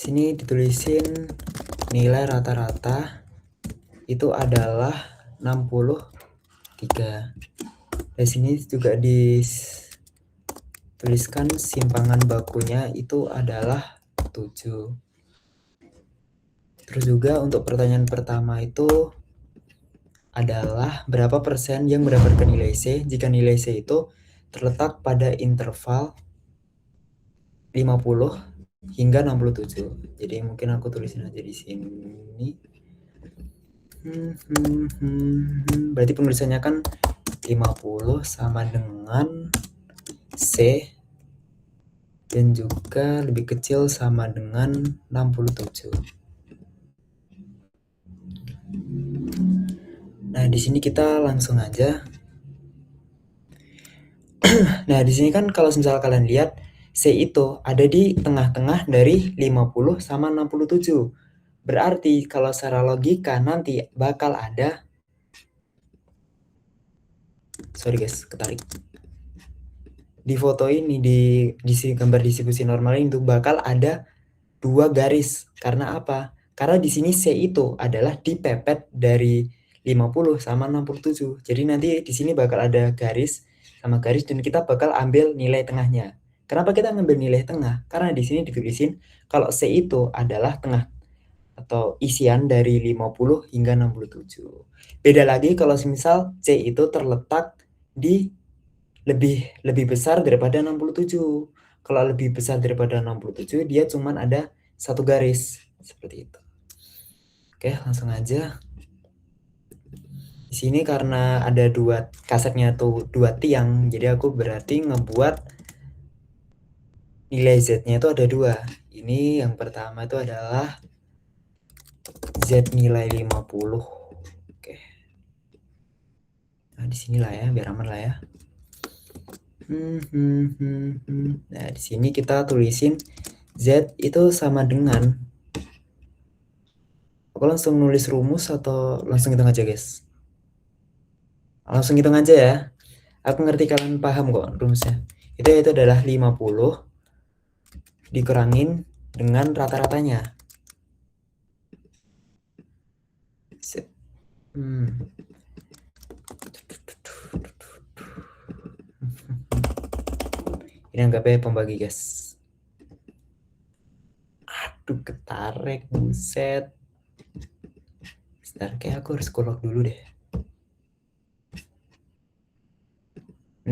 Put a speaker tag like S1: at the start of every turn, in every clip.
S1: Sini ditulisin nilai rata-rata itu adalah 63. Di sini juga dituliskan simpangan bakunya itu adalah 7. Terus juga untuk pertanyaan pertama itu adalah berapa persen yang mendapatkan nilai C jika nilai C itu terletak pada interval 50 hingga 67. Jadi mungkin aku tulisin aja di sini. Berarti penulisannya kan 50 sama dengan C dan juga lebih kecil sama dengan 67. Nah, di sini kita langsung aja. Nah, di sini kan kalau misal kalian lihat C itu ada di tengah-tengah dari 50 sama 67. Berarti kalau secara logika nanti bakal ada, sorry guys, ketarik. Di foto ini, di gambar distribusi normal ini tuh bakal ada 2 garis. Karena apa? Karena di sini C itu adalah dipepet dari 50 sama 67. Jadi nanti di sini bakal ada garis sama garis dan kita bakal ambil nilai tengahnya. Kenapa kita ngambil nilai tengah? Karena di sini ditulisin kalau C itu adalah tengah atau isian dari 50 hingga 67. Beda lagi kalau misal C itu terletak di lebih besar daripada 67. Kalau lebih besar daripada 67, dia cuman ada satu garis seperti itu. Oke, langsung aja. Di sini karena ada dua kasetnya tuh dua tiang, jadi aku berarti ngebuat nilai Z-nya itu ada dua. Ini yang pertama itu adalah Z nilai 50. Oke. Nah, di sinilah ya, biar aman lah ya. Nah, di sini kita tulisin Z itu sama dengan, aku langsung nulis rumus atau langsung hitung aja guys? Langsung hitung aja ya. Aku ngerti kalian paham kok rumusnya. Itu adalah 50 dikurangin dengan rata-ratanya. Ini anggapnya pembagi guys. Aduh ketarik, buset. Sebentar, kayak aku harus kolok dulu deh.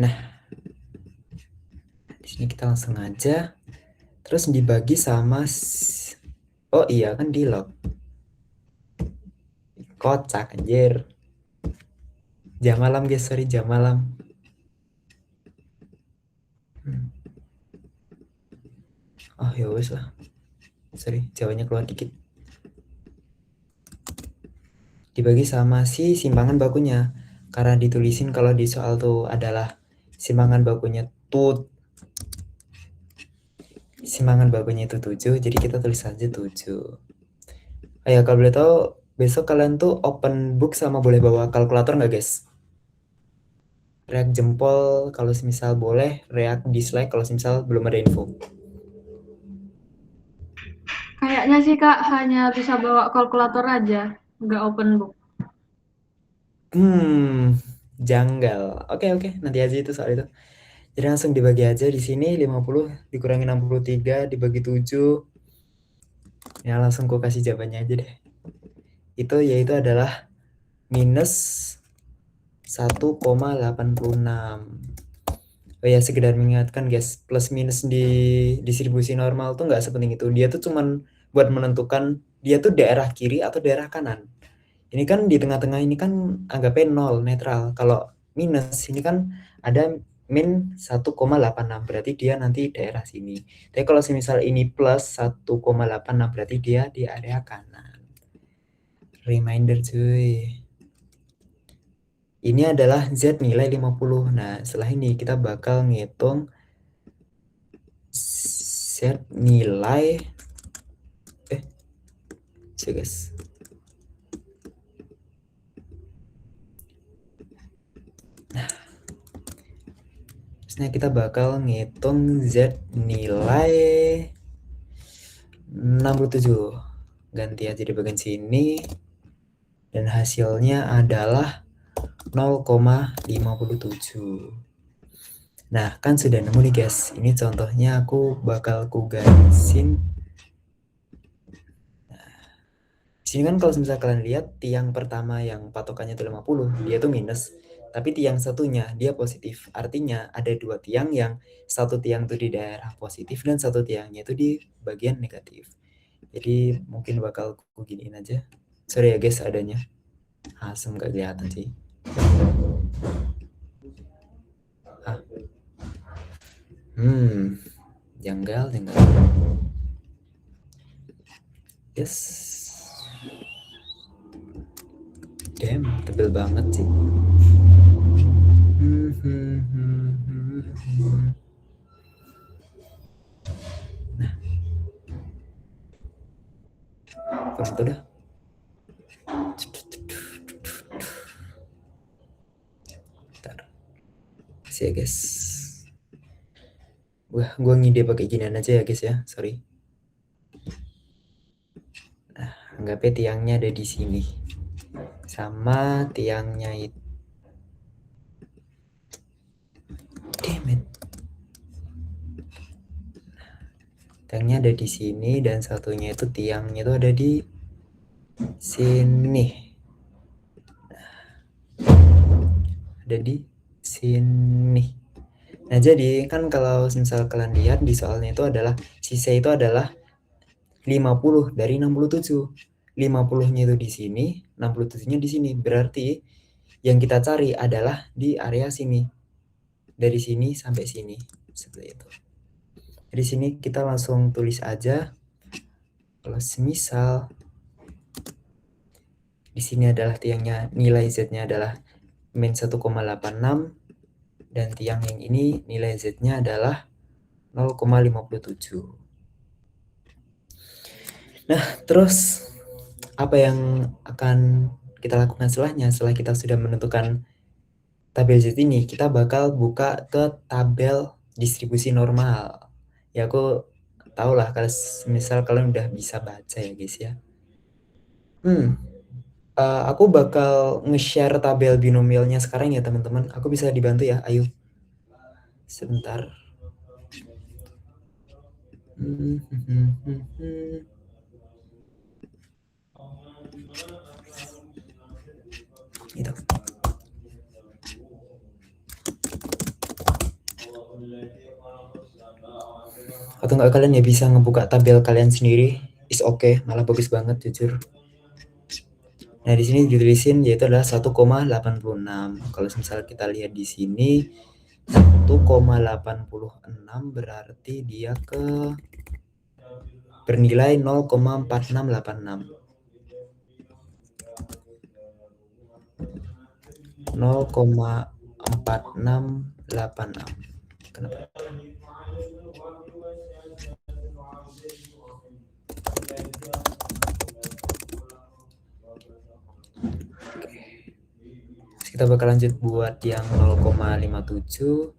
S1: Nah, di sini kita langsung aja. Terus dibagi sama, oh iya kan di log. Kocak anjir. Jam malam guys, sorry jam malam. Oh ya wes lah. Sorry, jawanya keluar dikit. Dibagi sama si simpangan bakunya. Karena ditulisin kalau di soal tuh adalah simpangan bakunya tuh, simpangan bakunya itu 7, jadi kita tulis aja 7. Oh ya, kalau boleh tahu besok kalian tuh open book sama boleh bawa kalkulator nggak guys? React jempol kalau misal boleh, react dislike kalau misal belum ada info.
S2: Kayaknya sih Kak hanya bisa bawa kalkulator aja, nggak open book.
S1: Janggal. Oke, nanti aja itu soal itu. Jadi langsung dibagi aja di sini 50 dikurangi 63 dibagi 7. Ya langsung ku kasih jawabannya aja deh. Itu yaitu adalah minus 1,86. Oh ya, sekedar mengingatkan guys, plus minus di distribusi normal tuh nggak sepenting itu. Dia tuh cuman buat menentukan dia tuh daerah kiri atau daerah kanan. Ini kan di tengah-tengah ini kan anggapnya 0, netral. Kalau minus ini kan ada min 1,86, berarti dia nanti daerah sini. Tapi kalau misal ini plus 1,86 berarti dia di area kanan. Reminder cuy. Ini adalah Z nilai 50. Nah, setelah ini kita bakal ngitung Z nilai guys. Nah, terusnya kita bakal ngitung Z nilai 67. Ganti aja di bagian sini. Dan hasilnya adalah 0,57. Nah, kan sudah nemu nih guys. Ini contohnya aku bakal garisin. Nah, sini kan kalau misalnya kalian lihat tiang pertama yang patokannya itu 50, dia tuh minus. Tapi tiang satunya dia positif. Artinya ada dua tiang yang satu tiang tuh di daerah positif dan satu tiangnya itu di bagian negatif. Jadi mungkin bakal aku giniin aja. Sorry ya guys adanya. Asem gak kelihatan sih. Ah. Janggal. Yes. Damn, tebel banget sih. Nah. Foto dah. Bentar. Sih ya guys. Gua ngide pakai ginian aja ya guys ya, sorry. Nah, anggapnya tiangnya ada di sini. Sama tiangnya itu. Damn it. Tiangnya ada di sini dan satunya itu tiangnya itu ada di sini. Ada di sini. Nah, jadi kan kalau misal kalian lihat di soalnya itu adalah sisa itu adalah 50 dari 67. 50-nya itu di sini, 67-nya di sini. Berarti yang kita cari adalah di area sini. Dari sini sampai sini. Seperti itu. Di sini kita langsung tulis aja. Kalau semisal di sini adalah tiangnya, nilai Z-nya adalah min 1,86 dan tiang yang ini nilai Z-nya adalah 0,57. Nah, terus apa yang akan kita lakukan setelah kita sudah menentukan tabel Z ini, kita bakal buka ke tabel distribusi normal. Ya aku tahu lah kalau misal kalian udah bisa baca ya guys ya. Aku bakal nge-share tabel binomialnya sekarang ya teman-teman. Aku bisa dibantu ya, ayo. Sebentar. Gitu. Atau nggak kalian ya bisa ngebuka tabel kalian sendiri, is okay, malah bagus banget jujur. Nah di sini ditulisin yaitu adalah 1,86. Kalau misalnya kita lihat di sini 1,86 berarti dia bernilai 0,4686. 0,4686. Kenapa? Kita bakal lanjut buat yang 0,57.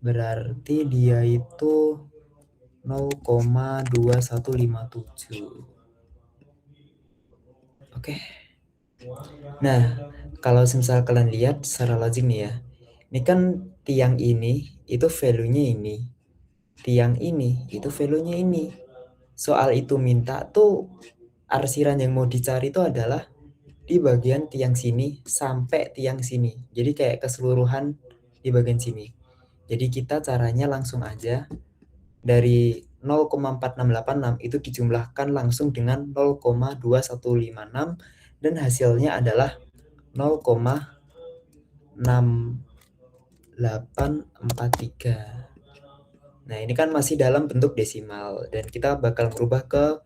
S1: Berarti dia itu 0,2157. Oke. Nah, kalau misal kalian lihat secara logik nih ya. Ini kan tiang ini itu value-nya ini. Tiang ini itu value-nya ini. Soal itu minta tuh arsiran yang mau dicari itu adalah di bagian tiang sini sampai tiang sini. Jadi kayak keseluruhan di bagian sini. Jadi kita caranya langsung aja dari 0,4686 itu dijumlahkan langsung dengan 0,2156 dan hasilnya adalah 0,6843. Nah, ini kan masih dalam bentuk desimal dan kita bakal merubah ke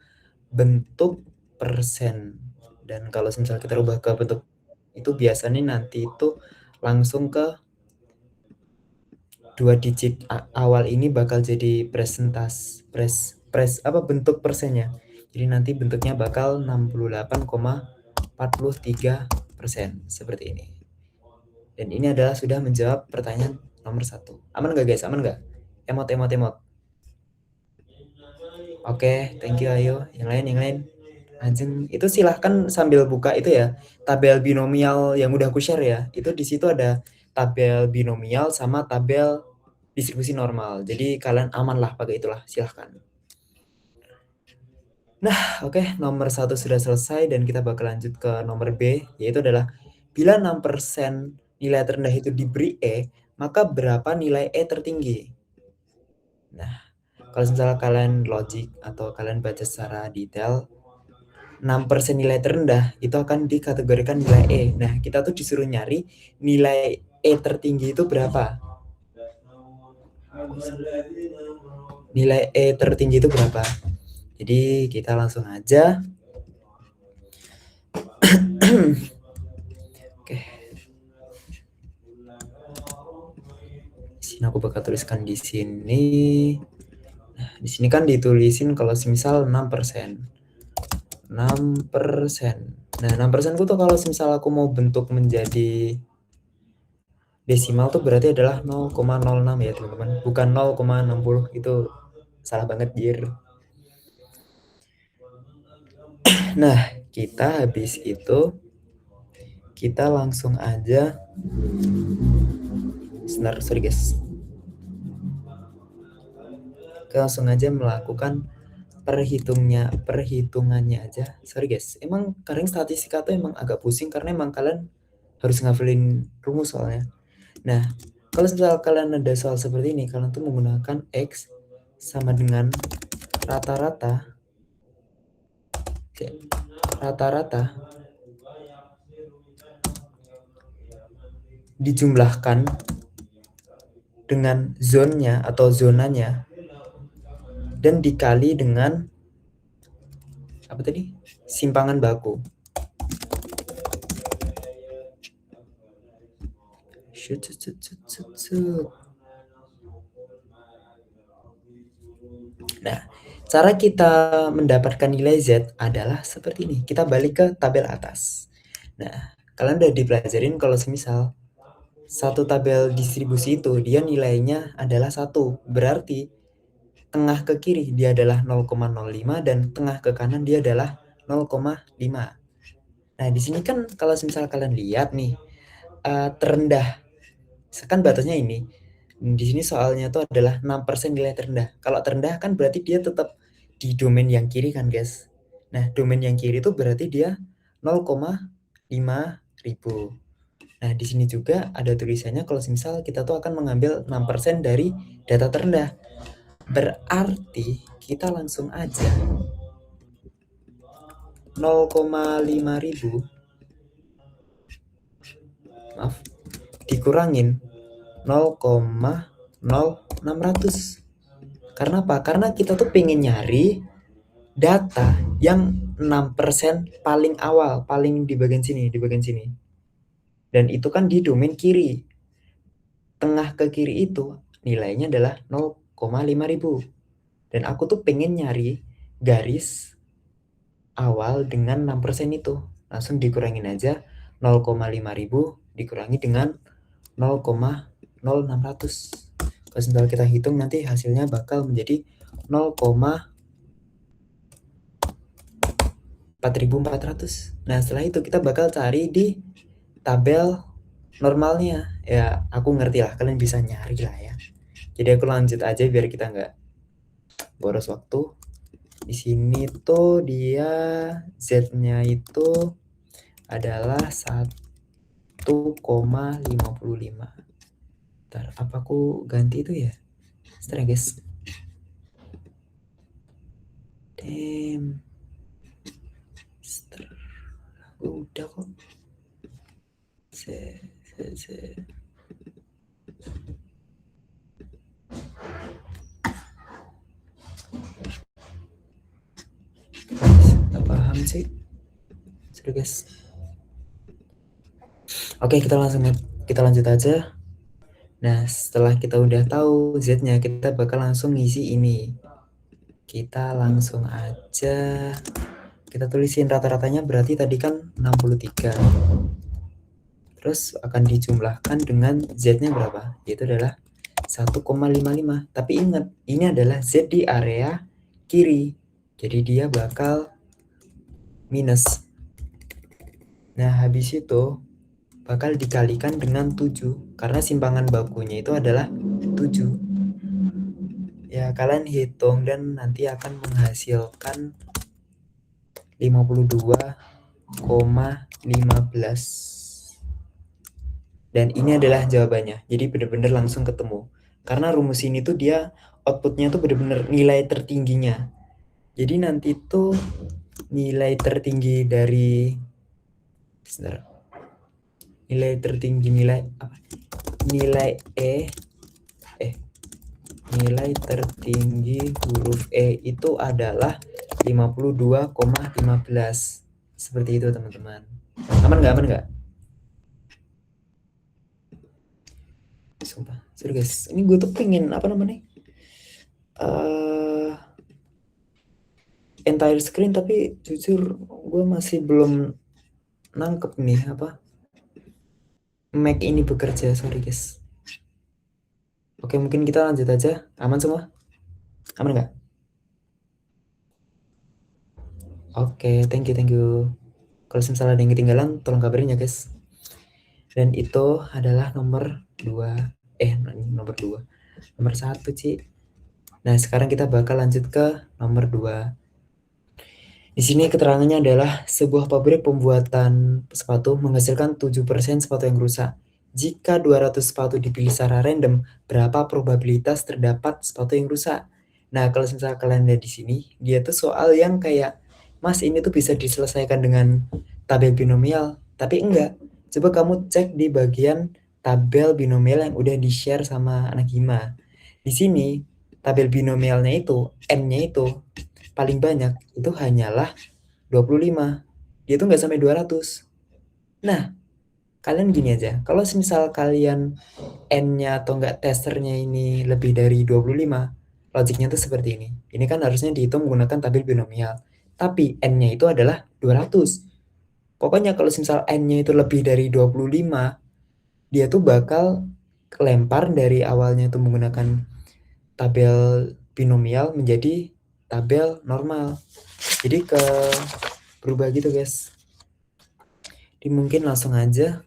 S1: bentuk persen. Dan kalau misalnya kita rubah ke bentuk itu biasanya nanti itu langsung ke dua digit awal ini bakal jadi bentuk persennya. Jadi nanti bentuknya bakal 68,43% seperti ini. Dan ini adalah sudah menjawab pertanyaan nomor 1. Aman nggak guys? Aman nggak? Emot. Oke, thank you Ayu. Yang lain. Anjing, itu silahkan sambil buka itu ya, tabel binomial yang udah aku share ya. Itu di situ ada tabel binomial sama tabel distribusi normal. Jadi kalian aman lah pakai itulah, silahkan. Nah, oke, nomor 1 sudah selesai dan kita bakal lanjut ke nomor B, yaitu adalah bila 6% nilai terendah itu diberi E, maka berapa nilai E tertinggi? Nah, kalau misalnya kalian logik atau kalian baca secara detail, 6% nilai terendah itu akan dikategorikan nilai E. Nah, kita tuh disuruh nyari nilai E tertinggi itu berapa. Nilai E tertinggi itu berapa. Jadi kita langsung aja. Oke. Di sini aku bakal tuliskan di sini. Nah, di sini kan ditulisin kalau semisal 6%. 6%. Nah, 6% itu kalau semisal aku mau bentuk menjadi desimal tuh berarti adalah 0,06 ya teman-teman, bukan 0,60. Itu salah banget jir. Nah, kita habis itu kita langsung aja sorry guys. Kita langsung aja melakukan perhitungannya aja. Sorry guys, emang kadang statistika tuh emang agak pusing karena emang kalian harus ngafalin rumus soalnya. Nah, kalau misal kalian ada soal seperti ini, kalian tuh menggunakan X sama dengan rata-rata. Oke, rata-rata dijumlahkan dengan zonnya atau zonanya dan dikali dengan apa tadi? Simpangan baku. Nah, cara kita mendapatkan nilai Z adalah seperti ini. Kita balik ke tabel atas. Nah, kalian udah dipelajarin kalau semisal satu tabel distribusi itu dia nilainya adalah 1. Berarti tengah ke kiri dia adalah 0,05 dan tengah ke kanan dia adalah 0,5. Nah, di sini kan kalau misal kalian lihat nih, terendah. Kan batasnya ini. Di sini soalnya tuh adalah 6% nilai terendah. Kalau terendah kan berarti dia tetap di domain yang kiri kan, guys. Nah, domain yang kiri itu berarti dia 0,5 ribu. Nah, di sini juga ada tulisannya kalau misal kita tuh akan mengambil 6% dari data terendah. Berarti kita langsung aja 0,5 ribu dikurangin 0,0600. Karena apa? Karena kita tuh pengen nyari data yang 6% paling awal, paling di bagian sini. Dan itu kan di domain kiri. Tengah ke kiri itu nilainya adalah 0,5 ribu. Dan aku tuh pengen nyari garis awal dengan 6% itu. Langsung dikurangin aja 0,5 ribu dikurangi dengan 0,0600. Kalau misalnya kita hitung nanti hasilnya bakal menjadi 0,4400. Nah, setelah itu kita bakal cari di tabel normalnya. Ya, aku ngerti lah, kalian bisa nyari lah ya. Jadi aku lanjut aja biar kita nggak boros waktu. Di sini tuh dia Z-nya itu adalah 1,55. Bentar, apa aku ganti itu ya? Sebentar ya guys. Damn. Udah kok. Nggak paham sih. Sorry guys. Oke, kita lanjut aja. Nah, setelah kita udah tahu Z-nya, kita bakal langsung ngisi ini. Kita langsung aja kita tulisin rata-ratanya, berarti tadi kan 63. Terus akan dijumlahkan dengan Z-nya berapa? Yaitu adalah 1,55. Tapi ingat, ini adalah Z di area kiri. Jadi dia bakal minus. Nah, habis itu bakal dikalikan dengan 7 karena simpangan bakunya itu adalah 7. Ya, kalian hitung dan nanti akan menghasilkan 52,15. Dan ini adalah jawabannya. Jadi benar-benar langsung ketemu. Karena rumus ini tuh dia outputnya tuh benar-benar nilai tertingginya. Jadi nanti tuh nilai tertinggi dari nilai tertinggi nilai tertinggi huruf E itu adalah 52,15. Seperti itu teman-teman. Aman nggak? Sumpah, serius guys. Ini gue tuh pengen entire screen, tapi jujur gue masih belum nangkep nih Mac ini bekerja. Sorry guys. Oke, mungkin kita lanjut aja. Aman semua? Aman nggak? Oke, thank you. Kalau misalnya ada yang ketinggalan, tolong kabarin ya guys. Dan itu adalah nomor 2. Nomor 1, Ci. Nah, sekarang kita bakal lanjut ke nomor 2. Di sini keterangannya adalah sebuah pabrik pembuatan sepatu menghasilkan 7% sepatu yang rusak. Jika 200 sepatu dipilih secara random, berapa probabilitas terdapat sepatu yang rusak? Nah, kalau misalnya kalian lihat di sini, dia tuh soal yang kayak, Mas, ini tuh bisa diselesaikan dengan tabel binomial, tapi enggak. Coba kamu cek di bagian tabel binomial yang udah di-share sama anak Hima. Di sini, tabel binomialnya itu, N-nya itu paling banyak itu hanyalah 25. Dia tuh nggak sampai 200. Nah, kalian gini aja. Kalau misal kalian N-nya atau enggak testernya ini lebih dari 25, logiknya tuh seperti ini. Ini kan harusnya dihitung menggunakan tabel binomial. Tapi N-nya itu adalah 200. Pokoknya kalau misal N-nya itu lebih dari 25, dia tuh bakal kelempar dari awalnya itu menggunakan tabel binomial menjadi tabel normal. Jadi berubah gitu guys. Jadi mungkin langsung aja.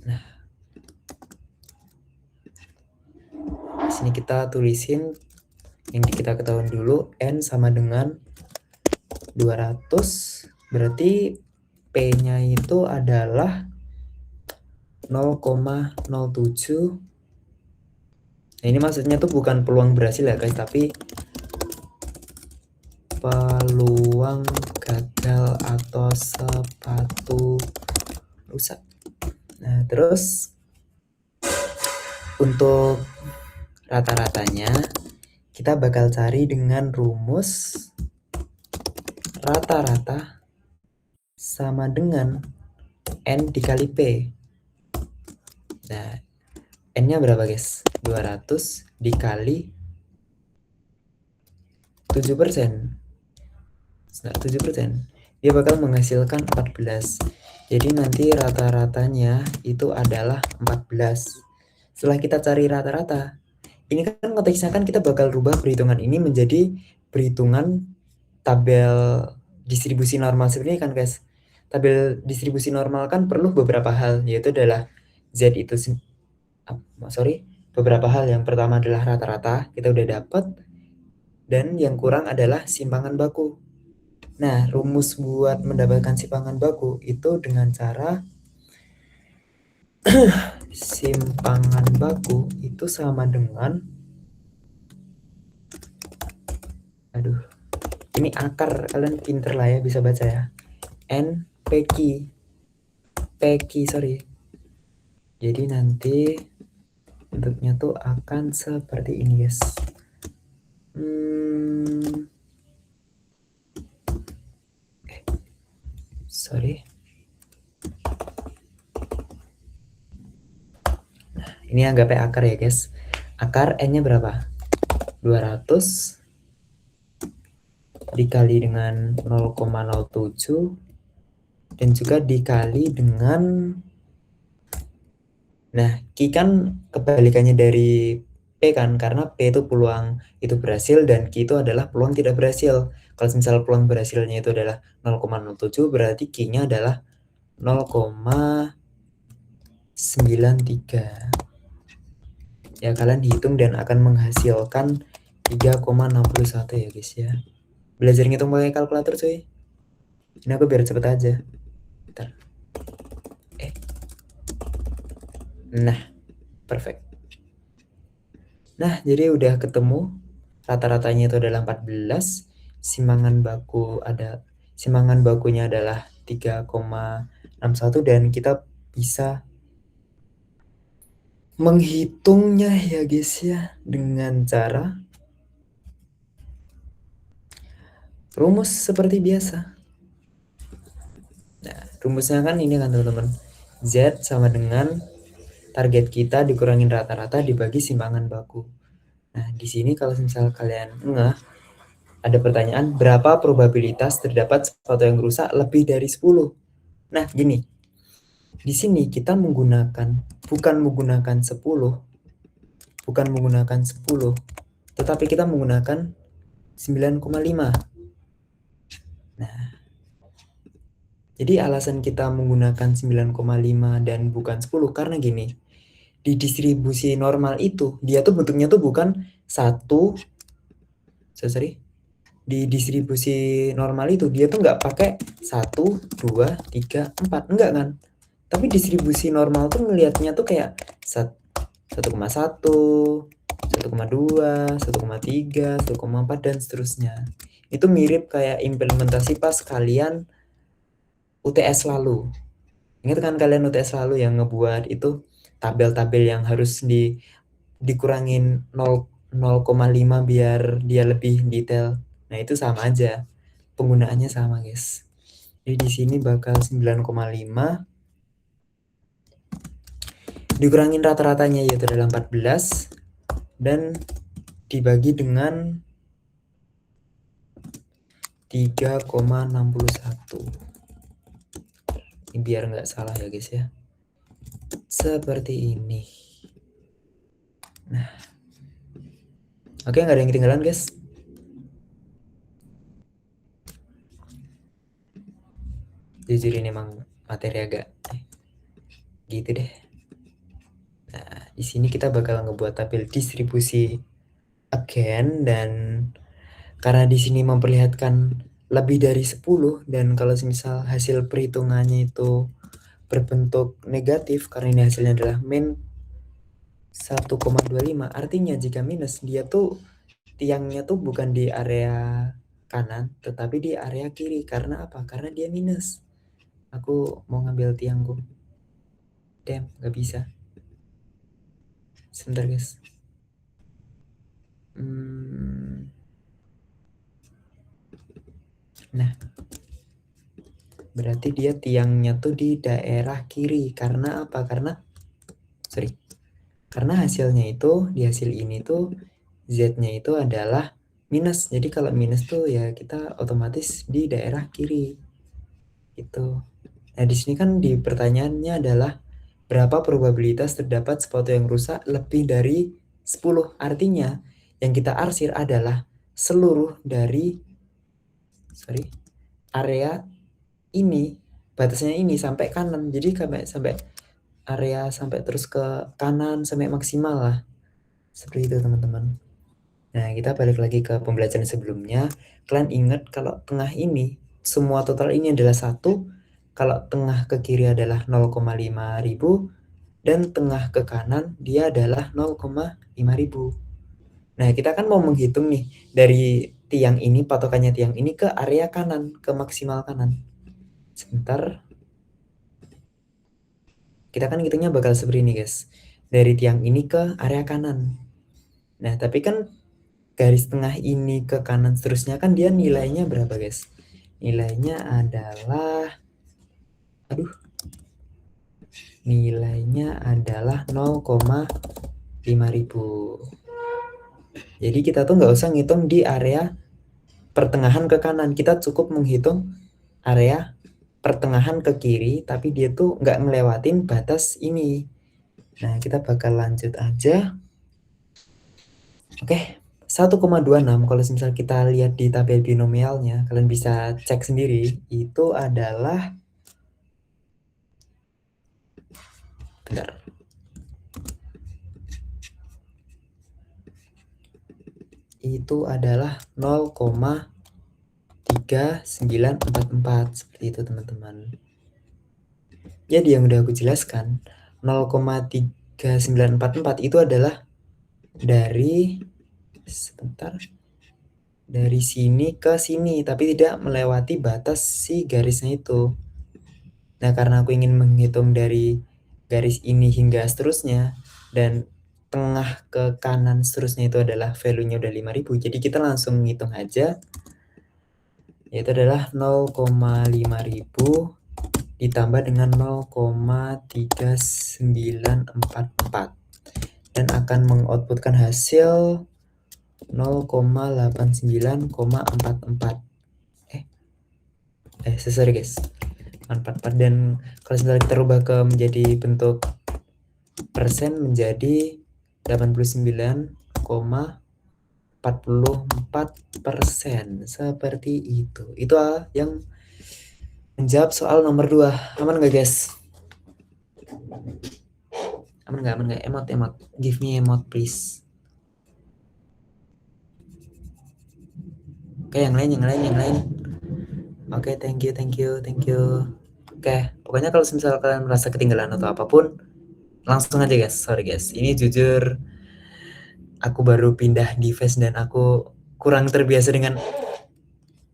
S1: Nah, di sini kita tulisin yang kita ketahui dulu, N sama dengan 200, berarti P-nya itu adalah 0,07. Nah, ini maksudnya tuh bukan peluang berhasil ya guys, tapi peluang gagal atau sepatu rusak. Nah, terus untuk rata-ratanya kita bakal cari dengan rumus rata-rata sama dengan N dikali P. Nah, N-nya berapa guys? 200 dikali 7%. Nah, 7%. Dia bakal menghasilkan 14. Jadi nanti rata-ratanya itu adalah 14. Setelah kita cari rata-rata, ini kan konteksnya kan kita bakal rubah perhitungan ini menjadi perhitungan tabel distribusi normal seperti ini kan guys. Tabel distribusi normal kan perlu beberapa hal, yaitu adalah Z itu beberapa hal. Yang pertama adalah rata-rata, kita udah dapat, dan yang kurang adalah simpangan baku. Nah, rumus buat mendapatkan simpangan baku itu dengan cara simpangan baku itu sama dengan, ini akar, kalian pinter lah ya, bisa baca ya, N PQ. Jadi nanti bentuknya tuh akan seperti ini guys. Nah, ini anggapnya akar ya guys. Akar N-nya berapa? 200 dikali dengan 0,07 dan juga dikali dengan Nah, Q kan kebalikannya dari P kan, karena P itu peluang itu berhasil dan Q itu adalah peluang tidak berhasil. Kalau misal peluang berhasilnya itu adalah 0,07, berarti Q-nya adalah 0,93. Ya, kalian hitung dan akan menghasilkan 3,61 ya guys ya. Belajar ngitung pakai kalkulator cuy. Ini aku biar cepet aja. Bentar. Nah, perfect. Nah, jadi udah ketemu rata-ratanya itu adalah 14. Simangan bakunya adalah 3,61 dan kita bisa menghitungnya ya guys ya dengan cara rumus seperti biasa. Nah, rumusnya kan ini kan teman-teman. Z sama dengan target kita dikurangin rata-rata dibagi simpangan baku. Nah, di sini kalau misal kalian ada pertanyaan berapa probabilitas terdapat sepatu yang rusak lebih dari 10. Nah, gini. Di sini kita bukan menggunakan 10, tetapi kita menggunakan 9,5. Nah, jadi alasan kita menggunakan 9,5 dan bukan 10 karena gini. Di distribusi normal itu, dia tuh bentuknya tuh bukan di distribusi normal itu dia tuh nggak pakai 1, 2, 3, 4, enggak kan? Tapi distribusi normal tuh ngelihatnya tuh kayak 1,1, 1,2, 1,3, 1,4 dan seterusnya. Itu mirip kayak implementasi pas kalian UTS lalu. Ingat kan kalian UTS lalu yang ngebuat itu tabel-tabel yang harus dikurangin 0,5 biar dia lebih detail. Nah, itu sama aja. Penggunaannya sama, guys. Jadi di sini bakal 9,5 dikurangin rata-ratanya yaitu adalah 14 dan dibagi dengan 3,61. Ini biar nggak salah ya guys ya. Seperti ini. Nah, oke, nggak ada yang ketinggalan guys. Jujur ini emang materi agak gitu deh. Nah, di sini kita bakal ngebuat tabel distribusi again dan karena di sini memperlihatkan lebih dari 10 dan kalau misal hasil perhitungannya itu berbentuk negatif karena ini hasilnya adalah min 1,25, artinya jika minus dia tuh tiangnya tuh bukan di area kanan tetapi di area kiri. Karena apa? Karena dia minus. Aku mau ngambil tiangku. Damn, gak bisa. Sebentar guys. Nah, berarti dia tiangnya tuh di daerah kiri. Karena apa? Karena hasilnya itu di hasil ini tuh Z-nya itu adalah minus. Jadi kalau minus tuh ya kita otomatis di daerah kiri. Itu. Nah, di sini kan di pertanyaannya adalah berapa probabilitas terdapat sepatu yang rusak lebih dari 10. Artinya yang kita arsir adalah seluruh dari area ini, batasnya ini sampai kanan. Jadi sampai area sampai terus ke kanan sampai maksimal lah. Seperti itu teman-teman. Nah, kita balik lagi ke pembelajaran sebelumnya. Kalian ingat kalau tengah ini semua total ini adalah 1, kalau tengah ke kiri adalah 0,5 ribu dan tengah ke kanan dia adalah 0,5 ribu. Nah, kita kan mau menghitung nih dari tiang ini, patokannya tiang ini ke area kanan, ke maksimal kanan. Sebentar. Kita kan hitungnya bakal seperti ini guys. Dari tiang ini ke area kanan. Nah, tapi kan garis tengah ini ke kanan seterusnya kan dia nilainya berapa guys? Nilainya adalah 0,5 ribu. Jadi kita tuh nggak usah ngitung di area pertengahan ke kanan. Kita cukup menghitung area pertengahan ke kiri, tapi dia tuh nggak ngelewatin batas ini. Nah, kita bakal lanjut aja. Oke, 1,26 kalau misal kita lihat di tabel binomialnya, kalian bisa cek sendiri, itu adalah bentar. Itu adalah 0,3944 seperti itu, teman-teman. Jadi yang udah aku jelaskan, 0,3944 itu adalah dari dari sini ke sini, tapi tidak melewati batas si garisnya itu. Nah, karena aku ingin menghitung dari garis ini hingga seterusnya, dan tengah ke kanan seterusnya itu adalah value-nya udah 5000, jadi kita langsung ngitung aja, yaitu adalah 0,5000 ditambah dengan 0,3944 dan akan mengoutputkan hasil 0,89,44. Sorry guys, 44. Dan kalau misalnya kita rubah ke menjadi bentuk persen menjadi 89,44%, seperti itu. Itu yang menjawab soal nomor 2. Aman nggak guys? Aman nggak? Emot. Give me emot please. Oke, yang lain. Oke, thank you. Oke, pokoknya kalau misalnya kalian merasa ketinggalan atau apapun, langsung aja guys. Sorry guys, ini jujur aku baru pindah device dan aku kurang terbiasa dengan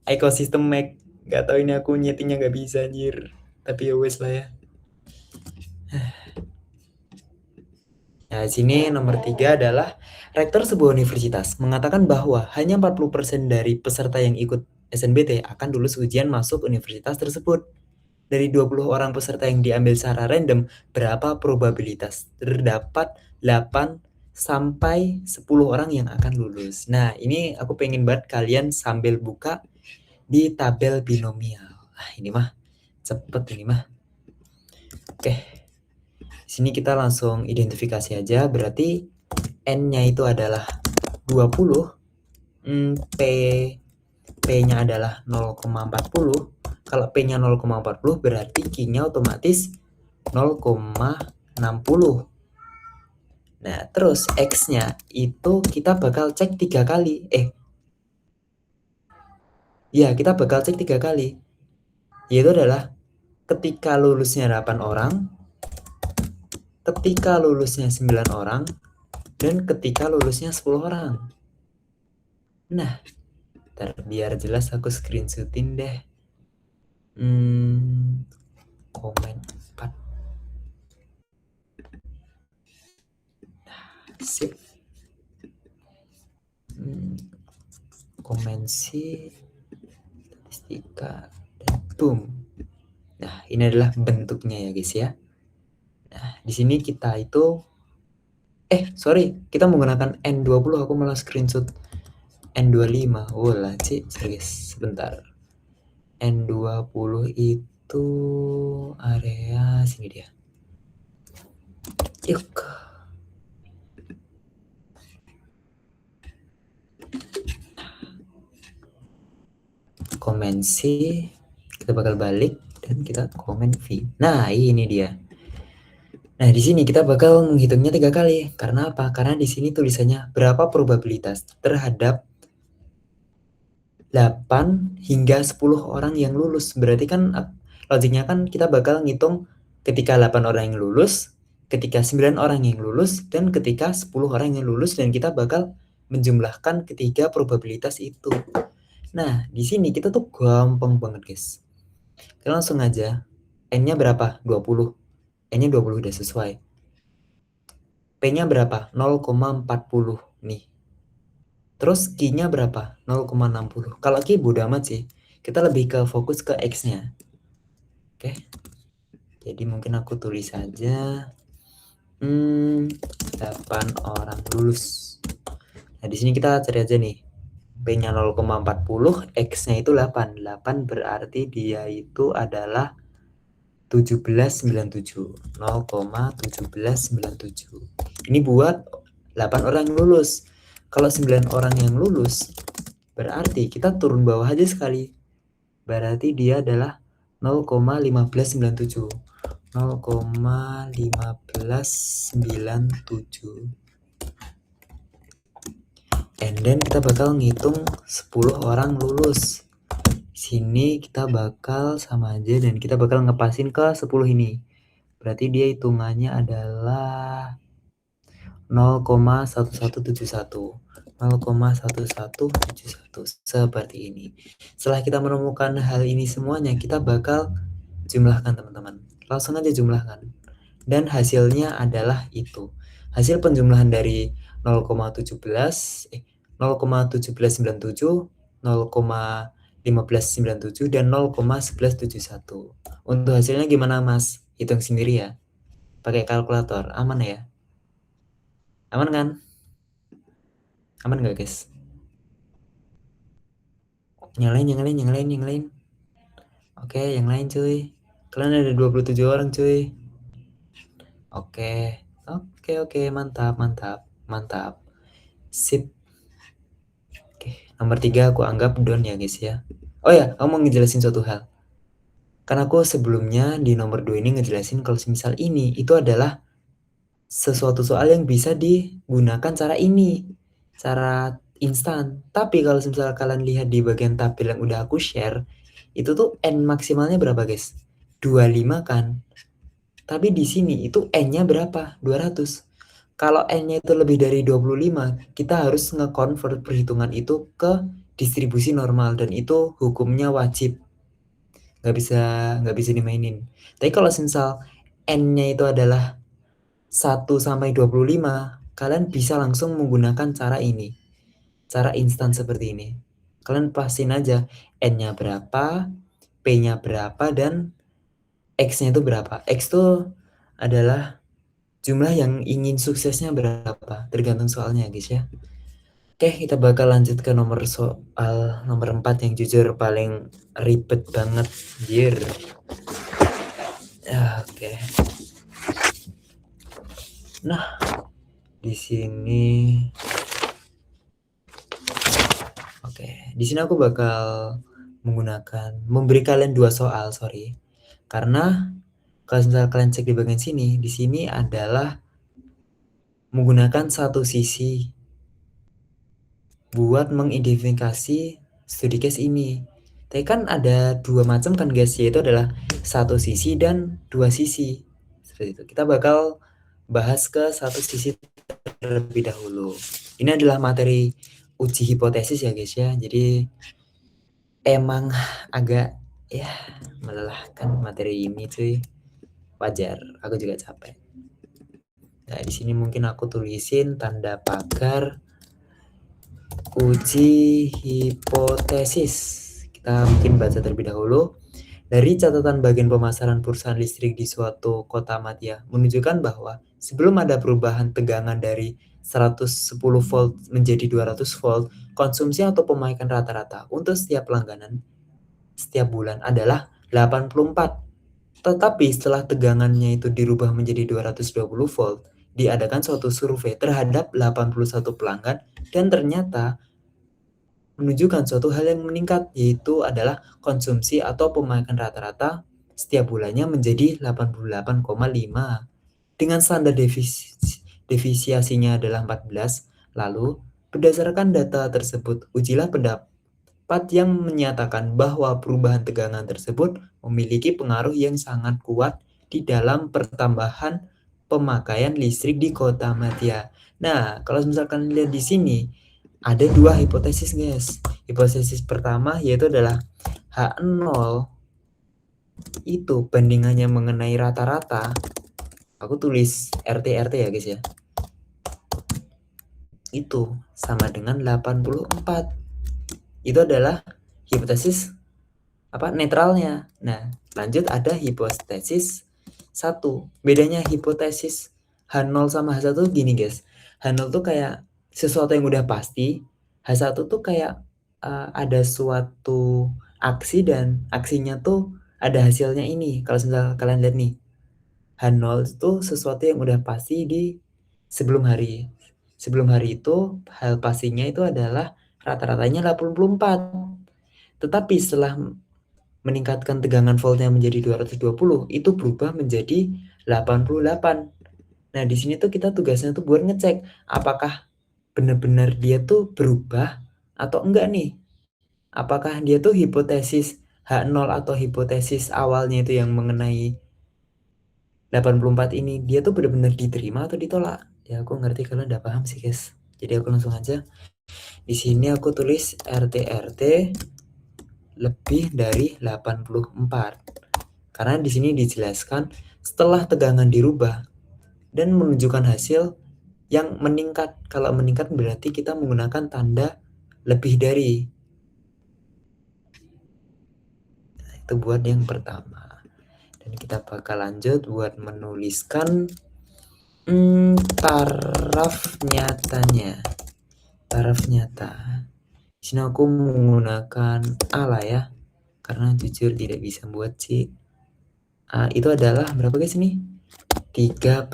S1: ekosistem Mac. Gak tahu ini aku nyetingnya gak bisa anjir. Tapi ya wes lah ya. Nah, sini nomor 3 adalah rektor sebuah universitas mengatakan bahwa hanya 40% dari peserta yang ikut SNBT akan lulus ujian masuk universitas tersebut. Dari 20 orang peserta yang diambil secara random, berapa probabilitas terdapat 8 sampai 10 orang yang akan lulus? Nah, ini aku pengen banget kalian sambil buka di tabel binomial. Ini mah cepet ini mah. Oke. Sini kita langsung identifikasi aja, berarti N-nya itu adalah 20, P-nya adalah 0,40. Kalau P-nya 0,40 berarti Q-nya otomatis 0,60. Nah, terus X-nya itu kita bakal cek 3 kali. Kita bakal cek 3 kali. Yaitu adalah ketika lulusnya 8 orang, ketika lulusnya 9 orang, dan ketika lulusnya 10 orang. Nah, biar jelas aku screenshotin deh. Komen 4. Sip. Komen si statistika dan boom. Nah, ini adalah bentuknya ya guys ya. Nah, di sini kita itu kita menggunakan N20, aku malah screenshot N25. Lah, guys, sebentar. N20 itu area sini dia. Yuk. Komen C, kita bakal balik dan kita komen V. Nah, ini dia. Nah, di sini kita bakal menghitungnya 3 kali. Karena apa? Karena di sini tulisannya berapa probabilitas terhadap 8 hingga 10 orang yang lulus. Berarti kan logiknya kan kita bakal ngitung ketika 8 orang yang lulus, ketika 9 orang yang lulus, dan ketika 10 orang yang lulus, dan kita bakal menjumlahkan ketiga probabilitas itu. Nah, di sini kita tuh gampang banget, guys. Kita langsung aja. N-nya berapa? 20. N-nya 20 udah sesuai. P-nya berapa? 0,40 nih. Terus Q-nya berapa? 0,60. Kalau Q bodo amat sih. Kita lebih ke fokus ke X-nya. Oke. Jadi mungkin aku tulis saja 8 orang lulus. Nah, di sini kita cari aja nih. P-nya 0,40, X-nya itu 8. 8 berarti dia itu adalah 1797. 0,1797. Ini buat 8 orang yang lulus. Kalau 9 orang yang lulus, berarti kita turun bawah aja sekali. Berarti dia adalah 0,1597. 0,1597. And then kita bakal ngitung 10 orang lulus. Sini kita bakal sama aja dan kita bakal ngepasin ke 10 ini. Berarti dia hitungannya adalah 0,1171. 0,1171 seperti ini. Setelah kita menemukan hal ini semuanya, kita bakal jumlahkan teman-teman. Langsung aja jumlahkan. Dan hasilnya adalah itu. Hasil penjumlahan dari 0,1797, 0,1597 dan 0,1171. Untuk hasilnya gimana Mas? Hitung sendiri ya. Pakai kalkulator, aman ya? Aman kan? Aman nggak guys? Yang lain. Oke, yang lain cuy. Kalian ada 27 orang cuy. Oke, mantap. Sip. Oke, nomor 3 aku anggap done ya guys ya. Oh ya, aku mau ngejelasin suatu hal. Karena aku sebelumnya di nomor 2 ini ngejelasin kalau misal ini itu adalah sesuatu soal yang bisa digunakan cara ini, cara instan. Tapi kalau misalnya kalian lihat di bagian tabel yang udah aku share, itu tuh N maksimalnya berapa guys? 25 kan? Tapi di sini itu N-nya berapa? 200. Kalau N-nya itu lebih dari 25, kita harus nge-convert perhitungan itu ke distribusi normal dan itu hukumnya wajib. Nggak bisa dimainin. Tapi kalau misal N-nya itu adalah 1 sampai 25, kalian bisa langsung menggunakan cara ini. Cara instan seperti ini. Kalian pastiin aja N-nya berapa, P-nya berapa, dan X-nya itu berapa. X itu adalah jumlah yang ingin suksesnya berapa. Tergantung soalnya guys ya. Oke, kita bakal lanjut ke nomor soal nomor 4 yang jujur paling ribet banget. Anjir. Oke. Nah, di sini di sini aku bakal memberi kalian 2 soal, sorry. Karena kalau misalnya kalian cek di bagian sini, di sini adalah menggunakan satu sisi buat mengidentifikasi studi case ini. Tapi kan ada 2 macam kan guys, yaitu adalah satu sisi dan 2 sisi. Seperti itu. Kita bakal bahas ke satu sisi terlebih dahulu. Ini adalah materi uji hipotesis ya guys ya. Jadi emang agak ya melelahkan materi ini cuy. Wajar, aku juga capek. Nah, di sini mungkin aku tulisin tanda pagar uji hipotesis. Kita mungkin baca terlebih dahulu. Dari catatan bagian pemasaran perusahaan listrik di suatu kota madya menunjukkan bahwa sebelum ada perubahan tegangan dari 110 volt menjadi 200 volt, konsumsi atau pemakaian rata-rata untuk setiap langganan setiap bulan adalah 84. Tetapi setelah tegangannya itu dirubah menjadi 220 volt, diadakan suatu survei terhadap 81 pelanggan dan ternyata menunjukkan suatu hal yang meningkat, yaitu adalah konsumsi atau pemakaian rata-rata setiap bulannya menjadi 88,5 dengan standar defisiasinya adalah 14. Lalu, berdasarkan data tersebut, ujilah pendapat yang menyatakan bahwa perubahan tegangan tersebut memiliki pengaruh yang sangat kuat di dalam pertambahan pemakaian listrik di kota madya. Nah, kalau misalkan lihat di sini, ada 2 hipotesis guys. Hipotesis pertama yaitu adalah H0 itu bandingannya mengenai rata-rata. Aku tulis RT ya guys ya. Itu sama dengan 84. Itu adalah hipotesis netralnya. Nah, lanjut ada hipotesis 1. Bedanya hipotesis H0 sama H1 gini guys. H0 tuh kayak sesuatu yang udah pasti, H1 tuh kayak ada suatu aksi dan aksinya tuh ada hasilnya ini. Kalau misal kalian lihat nih, H0 itu sesuatu yang udah pasti di sebelum hari. Sebelum hari itu hal pastinya itu adalah rata-ratanya 84. Tetapi setelah meningkatkan tegangan voltnya menjadi 220, itu berubah menjadi 88. Nah, di sini tuh kita tugasnya tuh buat ngecek apakah benar-benar dia tuh berubah atau enggak nih. Apakah dia tuh hipotesis H0 atau hipotesis awalnya itu yang mengenai 84 ini dia tuh benar-benar diterima atau ditolak. Ya aku ngerti kalian udah paham sih guys. Jadi aku langsung aja. Di sini aku tulis RT lebih dari 84. Karena di sini dijelaskan setelah tegangan dirubah dan menunjukkan hasil yang meningkat. Kalau meningkat berarti kita menggunakan tanda lebih dari. Nah, itu buat yang pertama. Dan kita bakal lanjut buat menuliskan taraf nyatanya. Taraf nyata. Di sini aku menggunakan A lah ya. Karena jujur tidak bisa buat C. A itu adalah berapa guys ini? 3%.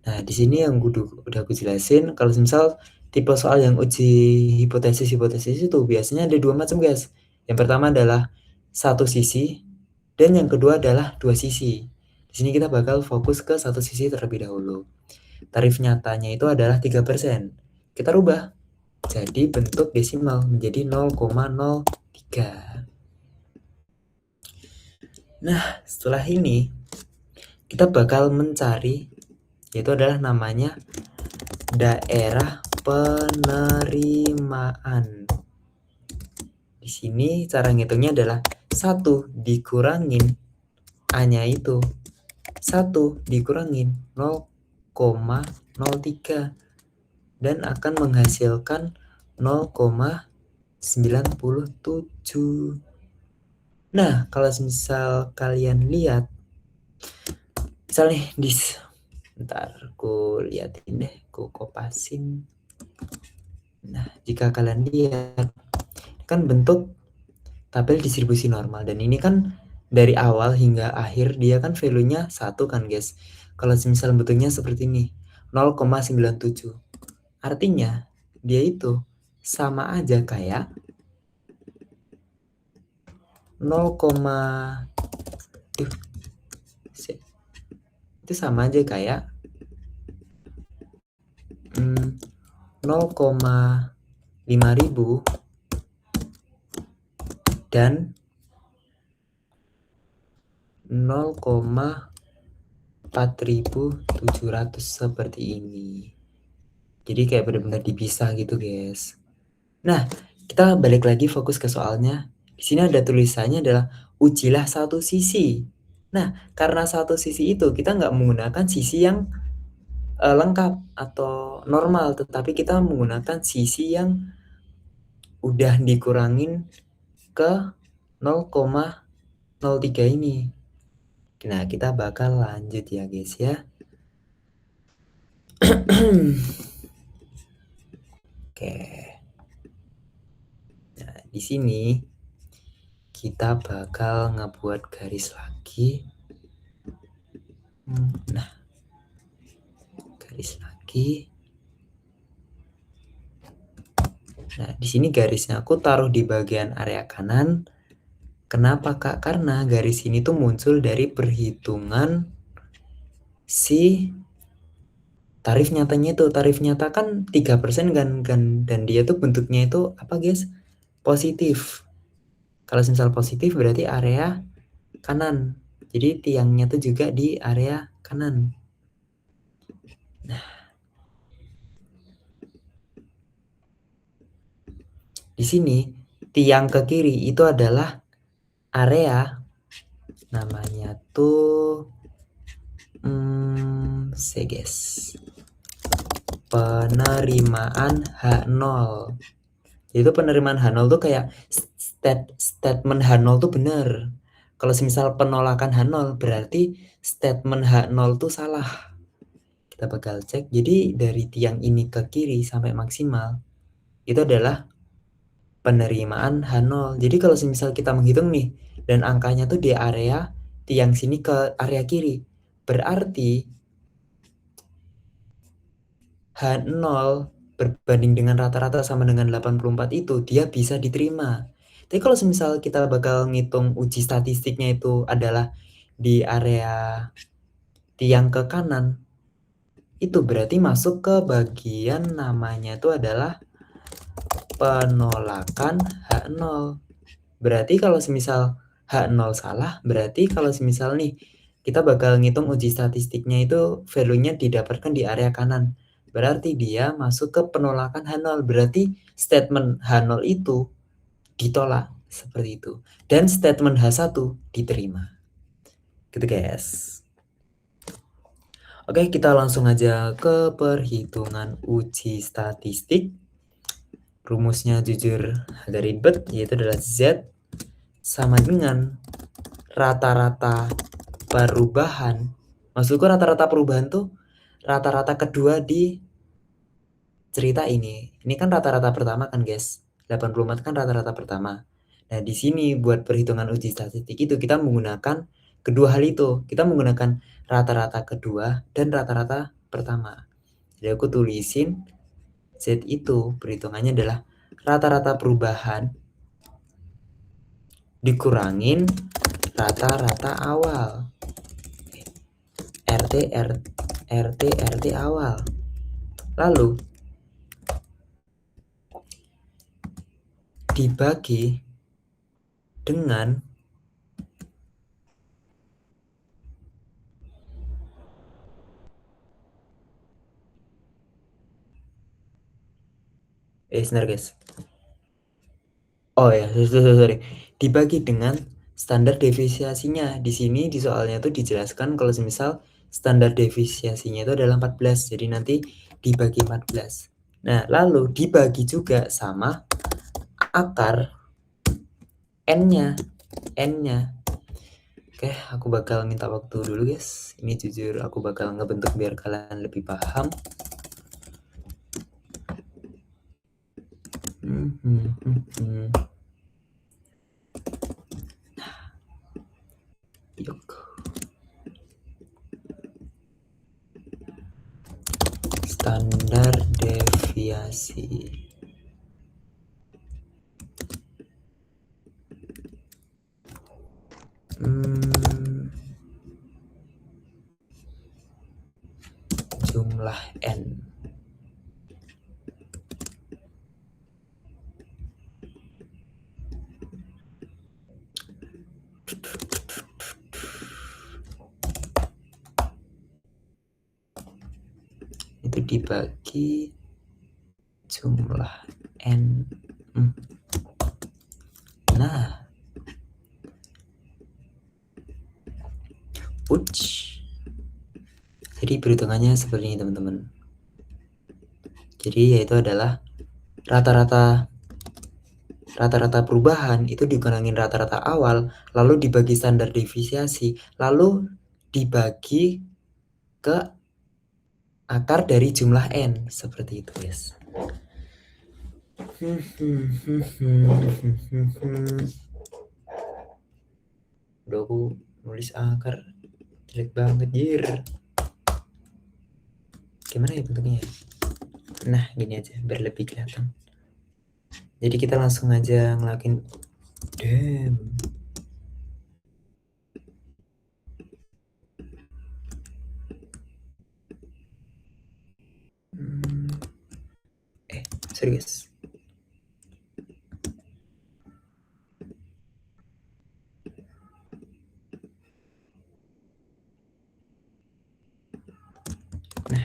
S1: Nah, di sini yang udah aku jelasin, kalau misal tipe soal yang uji hipotesis itu biasanya ada dua macam guys. Yang pertama adalah satu sisi dan yang kedua adalah dua sisi. Di sini kita bakal fokus ke satu sisi terlebih dahulu. Tarif nyatanya itu adalah 3%. Kita rubah jadi bentuk desimal menjadi 0,03. Nah, setelah ini kita bakal mencari, yaitu adalah namanya daerah penerimaan. Di sini cara ngitungnya adalah 1 dikurangin A-nya itu 1 dikurangin 0,03 dan akan menghasilkan 0,97. Nah, kalau misal kalian lihat, misal nih bentar, aku liatin deh, aku kopasin. Nah, jika kalian lihat, kan bentuk tabel distribusi normal, dan ini kan dari awal hingga akhir dia kan value-nya 1 kan guys. Kalau misal bentuknya seperti ini, 0,97. Artinya, dia itu sama aja kayak 0, itu sama aja kayak 0,5000 dan 0,4700 seperti ini. Jadi kayak benar-benar dipisah gitu guys. Nah, kita balik lagi fokus ke soalnya. Di sini ada tulisannya adalah ujilah satu sisi. Nah, karena satu sisi itu kita nggak menggunakan sisi yang lengkap atau normal, tetapi kita menggunakan sisi yang udah dikurangin ke 0,03 ini. Nah, kita bakal lanjut ya guys ya. Oke. Nah, di sini kita bakal ngebuat garis lagi. Nah, garis lagi. Nah, di sini garisnya aku taruh di bagian area kanan. Kenapa Kak? Karena garis ini tuh muncul dari perhitungan si tarif nyatanya itu. Tarif nyata kan 3% kan, dan dia tuh bentuknya itu apa guys? Positif. Kalau misal positif berarti area kanan. Jadi tiangnya tuh juga di area kanan. Nah, di sini tiang ke kiri itu adalah area, namanya tuh guys, penerimaan H0. Itu penerimaan H0 tuh kayak statement H0 tuh benar. Kalau semisal penolakan H0 berarti statement H0 tuh salah. Kita bakal cek. Jadi dari tiang ini ke kiri sampai maksimal itu adalah penerimaan H0. Jadi kalau misal kita menghitung nih, dan angkanya tuh di area tiang sini ke area kiri, berarti H0 berbanding dengan rata-rata sama dengan 84 itu, dia bisa diterima. Tapi kalau misal kita bakal ngitung uji statistiknya itu adalah di area tiang ke kanan, itu berarti masuk ke bagian namanya itu adalah penolakan H0. Berarti kalau semisal H0 salah, berarti kalau semisal nih kita bakal ngitung uji statistiknya itu value-nya didapatkan di area kanan. Berarti dia masuk ke penolakan H0. Berarti statement H0 itu ditolak seperti itu. Dan statement H1 diterima. Gitu guys. Oke, kita langsung aja ke perhitungan uji statistik. Rumusnya jujur agak ribet, yaitu adalah Z sama dengan rata-rata perubahan. Maksudku rata-rata perubahan tuh rata-rata kedua di cerita ini. Ini kan rata-rata pertama kan guys. 84 kan rata-rata pertama. Nah di sini buat perhitungan uji statistik itu kita menggunakan kedua hal itu. Kita menggunakan rata-rata kedua dan rata-rata pertama. Jadi aku tulisin Z itu perhitungannya adalah rata-rata perubahan dikurangin rata-rata awal. RT awal. Lalu dibagi dengan sebentar guys. Oh ya, sorry. Dibagi dengan standar deviasinya. Di sini di soalnya tuh dijelaskan kalau semisal standar deviasinya itu adalah 14. Jadi nanti dibagi 14. Nah, lalu dibagi juga sama akar N-nya. Oke, aku bakal minta waktu dulu guys. Ini jujur aku bakal ngebentuk biar kalian lebih paham. Yuk. Standar deviasi. Jumlah N. Itu dibagi jumlah N. Nah, jadi perhitungannya seperti ini teman-teman. Jadi yaitu adalah rata-rata perubahan itu dikurangin rata-rata awal, lalu dibagi standar deviasi, lalu dibagi ke akar dari jumlah N. Seperti itu guys. Udah aku nulis akar jelek banget jir. Gimana ya bentuknya? Nah gini aja biar lebih kelihatan. Jadi kita langsung aja ngelakuin sorry guys. Nah,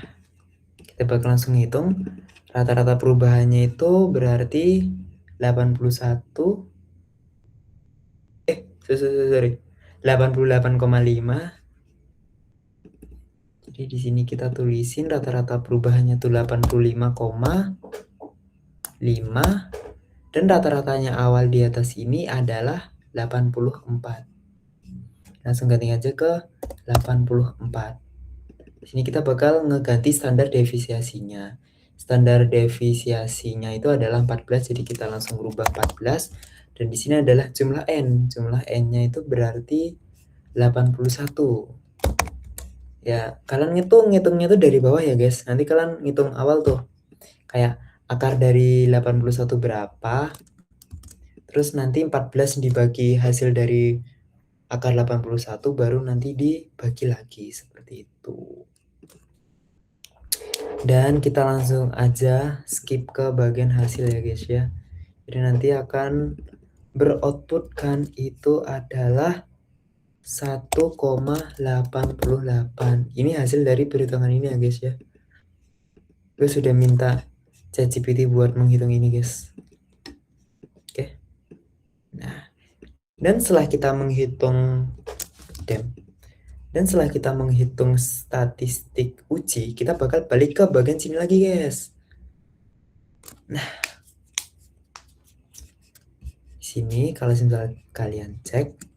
S1: kita bakal langsung hitung rata-rata perubahannya itu berarti 81 sorry 88,5. Jadi di sini kita tulisin rata-rata perubahannya tuh 85,5 dan rata-ratanya awal di atas ini adalah 84. Langsung ganti aja ke 84. Di sini kita bakal ngeganti standar deviasinya. standar deviasinya itu adalah 14, jadi kita langsung rubah 14. Dan di sini adalah jumlah N. Jumlah N-nya itu berarti 81. Ya, kalian ngitungnya tuh dari bawah ya guys. Nanti kalian ngitung awal tuh. Kayak akar dari 81 berapa. Terus nanti 14 dibagi hasil dari akar 81 baru nanti dibagi lagi seperti itu. Dan kita langsung aja skip ke bagian hasil ya guys ya. Jadi nanti akan beroutputkan itu adalah 1,88. Ini hasil dari perhitungan ini ya guys ya. Gue sudah minta ChatGPT buat menghitung ini guys. Oke. Nah, dan setelah kita menghitung statistik uji, kita bakal balik ke bagian sini lagi guys. Nah, di sini kalau misalnya kalian cek,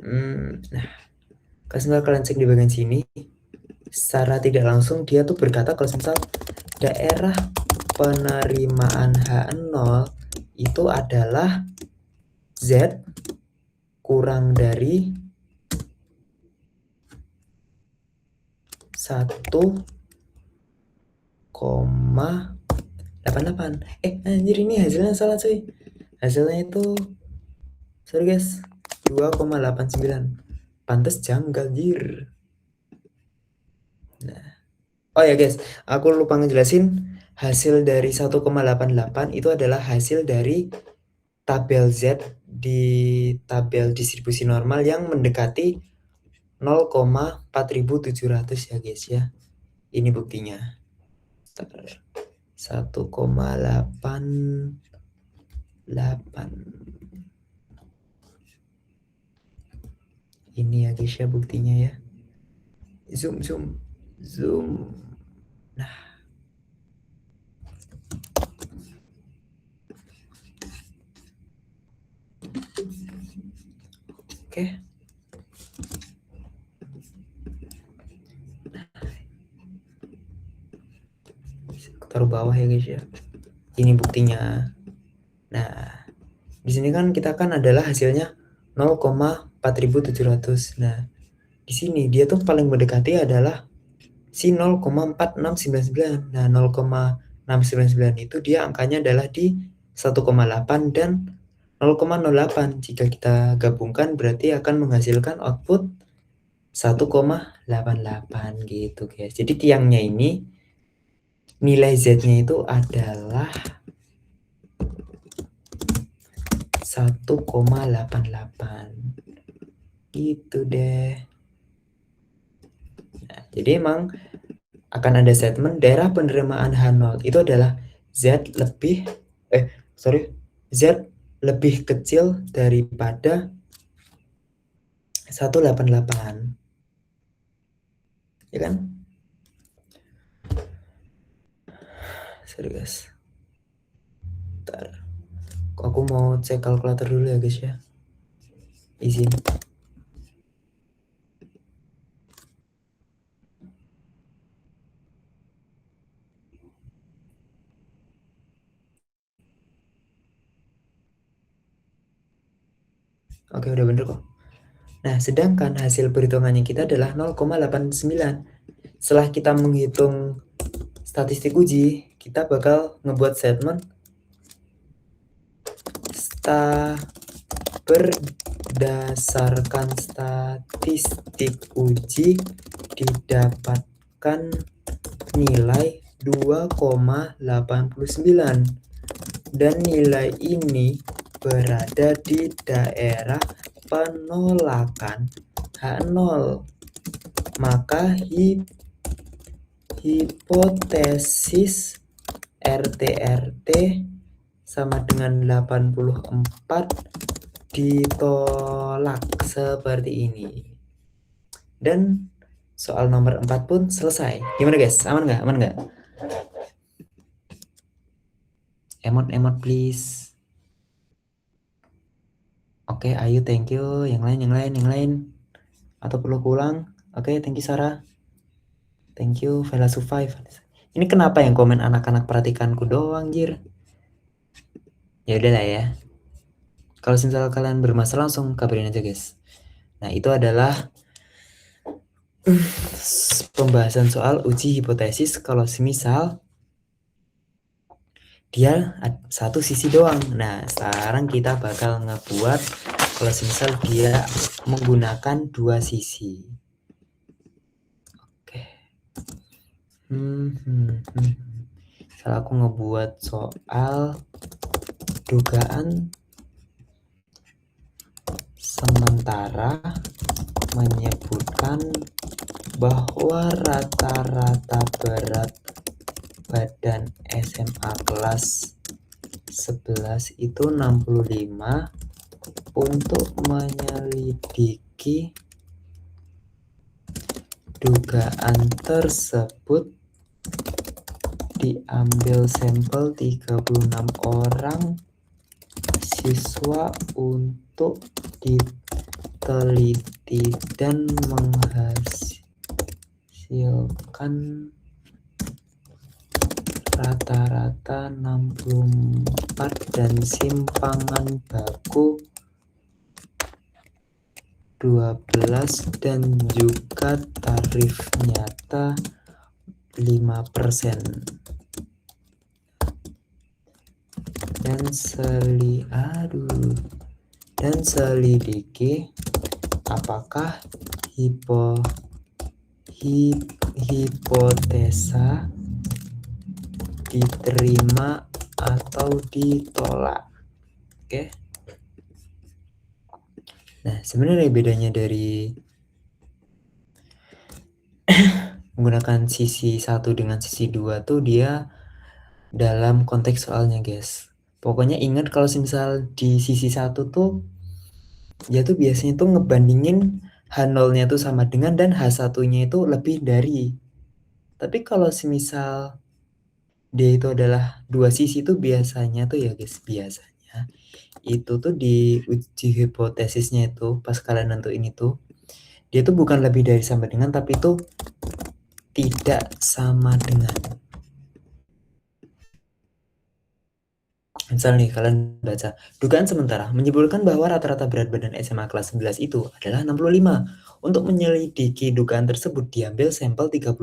S1: nah, kalau misalnya kalian cek di bagian sini, secara tidak langsung dia tuh berkata kalau misal daerah penerimaan H0 itu adalah Z kurang dari 1,88. Anjir, ini hasilnya salah cuy. Hasilnya itu sorry guys, 2,89. Pantes janggal jir. Nah, oh ya guys, aku lupa ngejelasin hasil dari 1,88 itu adalah hasil dari tabel Z di tabel distribusi normal yang mendekati 0,4700 ya guys ya. Ini buktinya. 1,88. Ini ya guys ya buktinya ya. Zoom. Nah. Oke. Taruh bawah ya guys ya. Ini buktinya. Nah, di sini kan kita kan adalah hasilnya 0,4700. Nah, di sini dia tuh paling mendekati adalah si 0,4699. Nah, 0,699 itu dia angkanya adalah di 1,8 dan 0,08. Jika kita gabungkan berarti akan menghasilkan output 1,88 gitu guys. Jadi tiangnya ini nilai Z-nya itu adalah 1,88 gitu deh. Nah, jadi emang akan ada statement daerah penerimaan H0 itu adalah Z lebih kecil daripada 188. Ya kan? Sorry guys. Bentar. Aku mau cek kalkulator dulu ya guys ya. Izin. Oke, udah bener kok. Nah, sedangkan hasil perhitungannya kita adalah 0,89. Setelah kita menghitung statistik uji, kita bakal ngebuat statement berdasarkan statistik uji didapatkan nilai 2,89 dan nilai ini berada di daerah penolakan H0. Maka hipotesis RT sama dengan 84 ditolak seperti ini. Dan soal nomor 4 pun selesai. Gimana guys? Aman nggak? Emot please. Oke, Ayu thank you. Yang lain. Atau perlu pulang? Oke, thank you Sarah. Thank you Vela Survive. Ini kenapa yang komen anak-anak perhatikanku doang, jir? Ya udahlah ya. Kalau misal kalian bermasalah langsung kabarin aja, guys. Nah, itu adalah pembahasan soal uji hipotesis kalau semisal dia satu sisi doang. Nah, sekarang kita bakal ngebuat kalau semisal dia menggunakan dua sisi. Oke. Misal aku ngebuat soal dugaan sementara menyebutkan bahwa rata-rata berat badan SMA kelas 11 itu 65 untuk menyelidiki dugaan tersebut diambil sampel 36 orang siswa untuk diteliti dan menghasilkan rata-rata 64 dan simpangan baku 12 dan juga tarif nyata 5%. Dan selidiki apakah hipotesa diterima atau ditolak. Oke. Nah, sebenarnya bedanya dari menggunakan sisi 1 dengan sisi 2 tuh dia dalam konteks soalnya, guys. Pokoknya ingat kalau misal di sisi 1 tuh dia tuh biasanya tuh ngebandingin H0-nya tuh sama dengan dan H1-nya itu lebih dari. Tapi kalau semisal dia itu adalah dua sisi tuh biasanya tuh ya guys, biasanya itu tuh di uji hipotesisnya itu pas kalian nentuin itu dia tuh bukan lebih dari sama dengan tapi itu tidak sama dengan. Misal nih kalian baca, dugaan sementara menyebutkan bahwa rata-rata berat badan SMA kelas 11 itu adalah 65. Untuk menyelidiki dugaan tersebut diambil sampel 36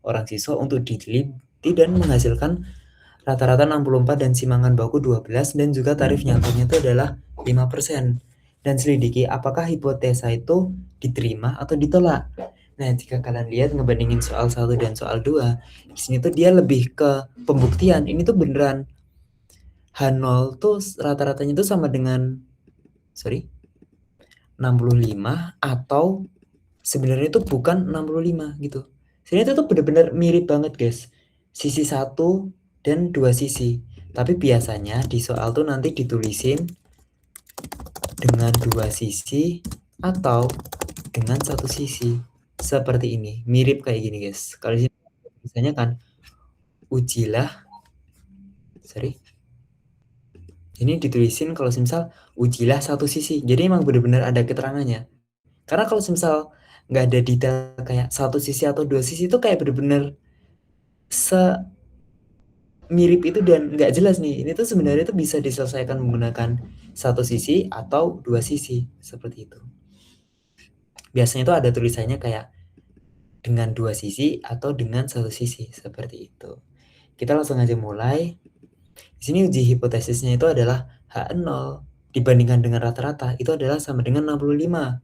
S1: orang siswa untuk diteliti dan menghasilkan rata-rata 64 dan simpangan baku 12 dan juga tarif nyatanya itu adalah 5%. Dan selidiki apakah hipotesa itu diterima atau ditolak. Nah, jika kalian lihat ngebandingin soal 1 dan soal 2, di sini tuh dia lebih ke pembuktian. Ini tuh beneran H0 tuh rata-ratanya tuh sama dengan 65 atau sebenarnya itu bukan 65 gitu. Sebenarnya itu tuh bener-bener mirip banget, guys. Sisi 1 dan dua sisi. Tapi biasanya di soal tuh nanti ditulisin dengan dua sisi atau dengan satu sisi. Seperti ini, mirip kayak gini, guys. Kalau di sini misalnya kan ujilah ini ditulisin kalau misal ujilah satu sisi. Jadi emang benar-benar ada keterangannya. Karena kalau misal nggak ada detail kayak satu sisi atau dua sisi itu kayak benar-benar mirip itu dan nggak jelas nih. Ini tuh sebenarnya tuh bisa diselesaikan menggunakan satu sisi atau dua sisi seperti itu. Biasanya tuh ada tulisannya kayak dengan dua sisi atau dengan satu sisi seperti itu. Kita langsung aja mulai. Di sini uji hipotesisnya itu adalah H0 dibandingkan dengan rata-rata itu adalah sama dengan 65.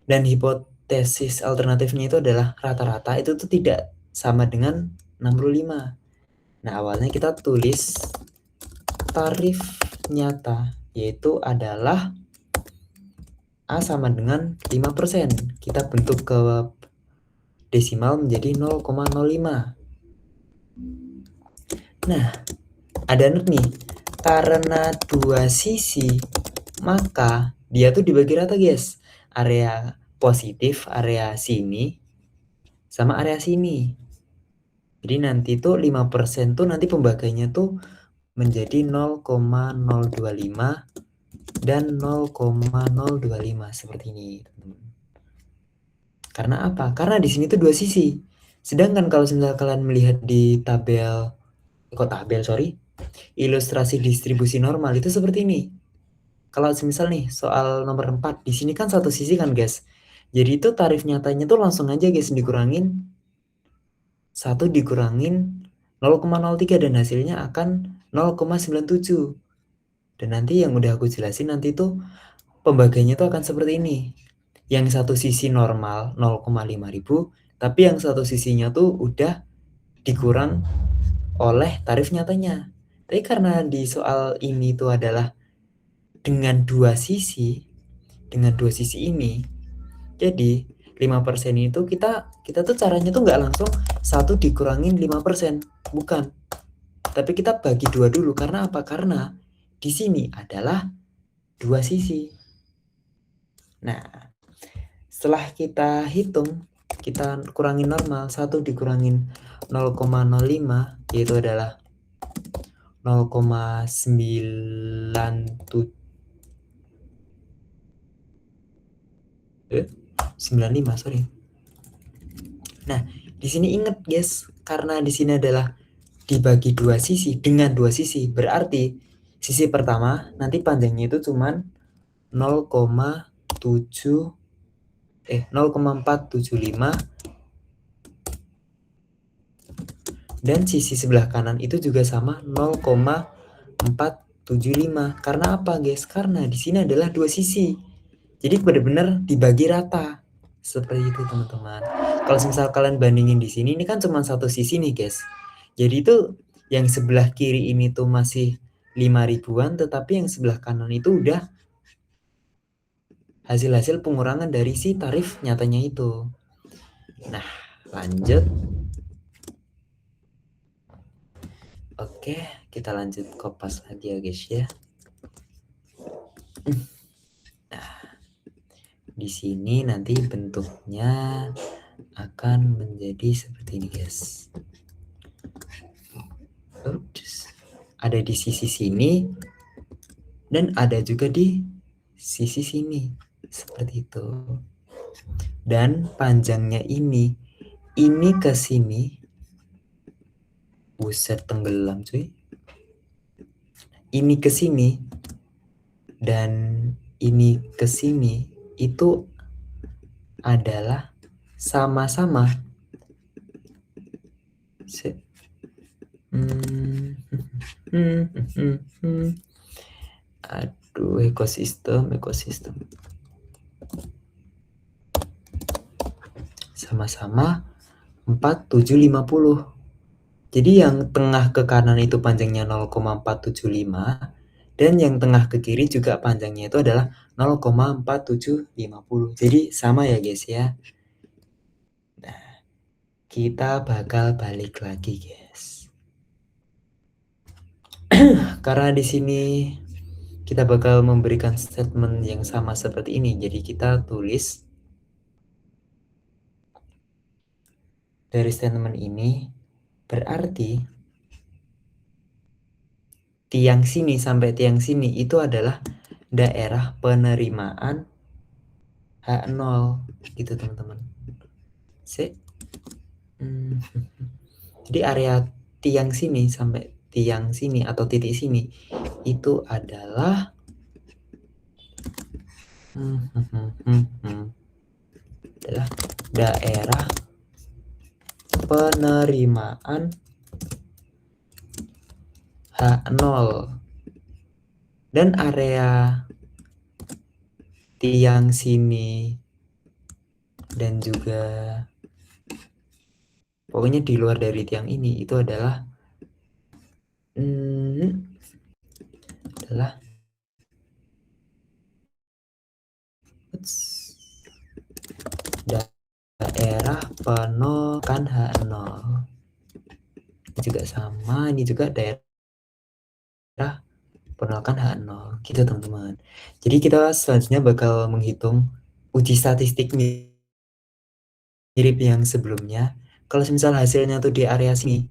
S1: Dan hipotesis alternatifnya itu adalah rata-rata itu tuh tidak sama dengan 65. Nah, awalnya kita tulis tarif nyata yaitu adalah A sama dengan 5%. Kita bentuk ke desimal menjadi 0,05. Nah, ada not nih. Karena dua sisi, maka dia tuh dibagi rata, guys. Area positif, area sini, sama area sini. Jadi nanti tuh 5% tuh nanti pembagiannya tuh menjadi 0,025 dan 0,025 seperti ini. Karena apa? Karena di sini tuh dua sisi. Sedangkan kalau misalnya kalian melihat di ilustrasi distribusi normal itu seperti ini. Kalau misal nih soal nomor 4, di sini kan satu sisi kan guys. Jadi itu tarif nyatanya tuh langsung aja guys dikurangin 1 dikurangin 0,03 dan hasilnya akan 0,97. Dan nanti yang udah aku jelasin nanti tuh pembagiannya tuh akan seperti ini. Yang satu sisi normal 0,5 ribu, tapi yang satu sisinya tuh udah dikurang oleh tarif nyatanya. Tapi karena di soal ini tuh adalah dengan dua sisi ini, jadi 5% itu kita tuh caranya tuh nggak langsung 1 dikurangin 5%, bukan. Tapi kita bagi 2 dulu, karena apa? Karena di sini adalah dua sisi. Nah, setelah kita hitung, kita kurangin normal, 1 dikurangin 0,05 yaitu adalah 0,95, sorry. Nah, di sini ingat guys, karena di sini adalah dibagi dua sisi dengan dua sisi, berarti sisi pertama nanti panjangnya itu cuman 0,475 dan sisi sebelah kanan itu juga sama 0,475. Karena apa guys? Karena di sini adalah dua sisi. Jadi benar-benar dibagi rata. Seperti itu teman-teman. Kalau misal kalian bandingin di sini, ini kan cuma satu sisi nih guys. Jadi itu yang sebelah kiri ini tuh masih 5 ribuan, tetapi yang sebelah kanan itu udah hasil-hasil pengurangan dari si tarif nyatanya itu. Nah, lanjut. Oke, kita lanjut kopas lagi ya guys ya. Nah, di sini nanti bentuknya akan menjadi seperti ini guys. Oops. Ada di sisi sini dan ada juga di sisi sini seperti itu. Dan panjangnya ini ke sini, buset tenggelam cuy. Ini ke sini dan ini ke sini itu adalah sama-sama aduh, ekosistem sama-sama 4750. Jadi yang tengah ke kanan itu panjangnya 0,475 dan yang tengah ke kiri juga panjangnya itu adalah 0,4750. Jadi sama ya guys ya. Nah, kita bakal balik lagi guys. Karena di sini kita bakal memberikan statement yang sama seperti ini. Jadi kita tulis dari statement ini berarti tiang sini sampai tiang sini itu adalah daerah penerimaan H0 gitu teman-teman. Jadi area tiang sini sampai tiang sini atau titik sini itu adalah daerah penerimaan H0 dan area tiang sini dan juga pokoknya di luar dari tiang ini itu adalah daerah penolakan H0. Ini juga sama, ini juga daerah penolakan H0 gitu teman-teman. Jadi kita selanjutnya bakal menghitung uji statistik mirip yang sebelumnya. Kalau misal hasilnya tuh di area sini,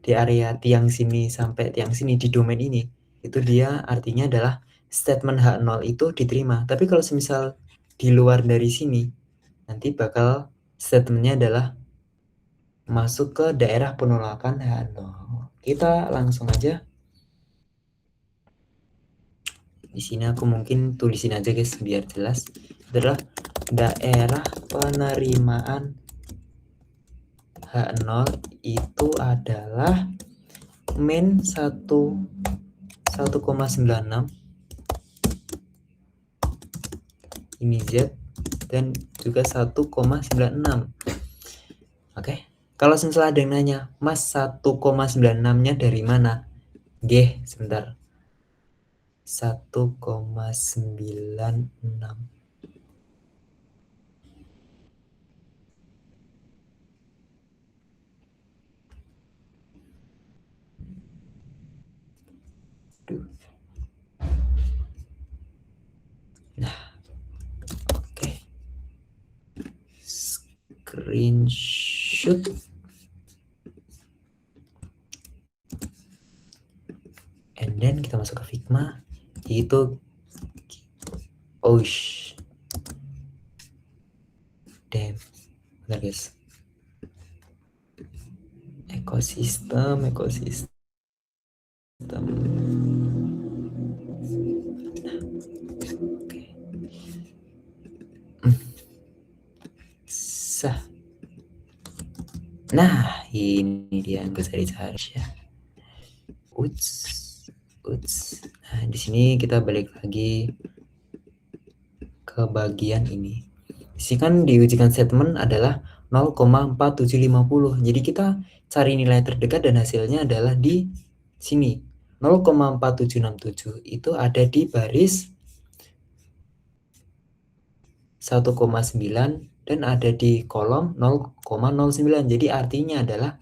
S1: di area tiang sini sampai tiang sini di domain ini, itu dia artinya adalah statement H0 itu diterima. Tapi kalau misal di luar dari sini, nanti bakal statementnya adalah masuk ke daerah penolakan H0. Kita langsung aja. Di sini aku mungkin tulisin aja guys biar jelas. Itu adalah daerah penerimaan H0 itu adalah min 1,96 ini Z dan juga 1,96. Oke. Kalau misalnya ada yang nanya, Mas 1,96-nya dari mana? G, sebentar. 1,96. Nah, oke. Screenshot. And then kita masuk ke Figma. Itu damn. Bentar guys. Ekosistem. Oke. Sah. Nah, ini dia yang bisa dicari ya. Nah, di sini kita balik lagi ke bagian ini. Di sini kan diujikan statement adalah 0,4750. Jadi kita cari nilai terdekat dan hasilnya adalah di sini. 0,4767 itu ada di baris 1,9 dan ada di kolom 0,09. Jadi artinya adalah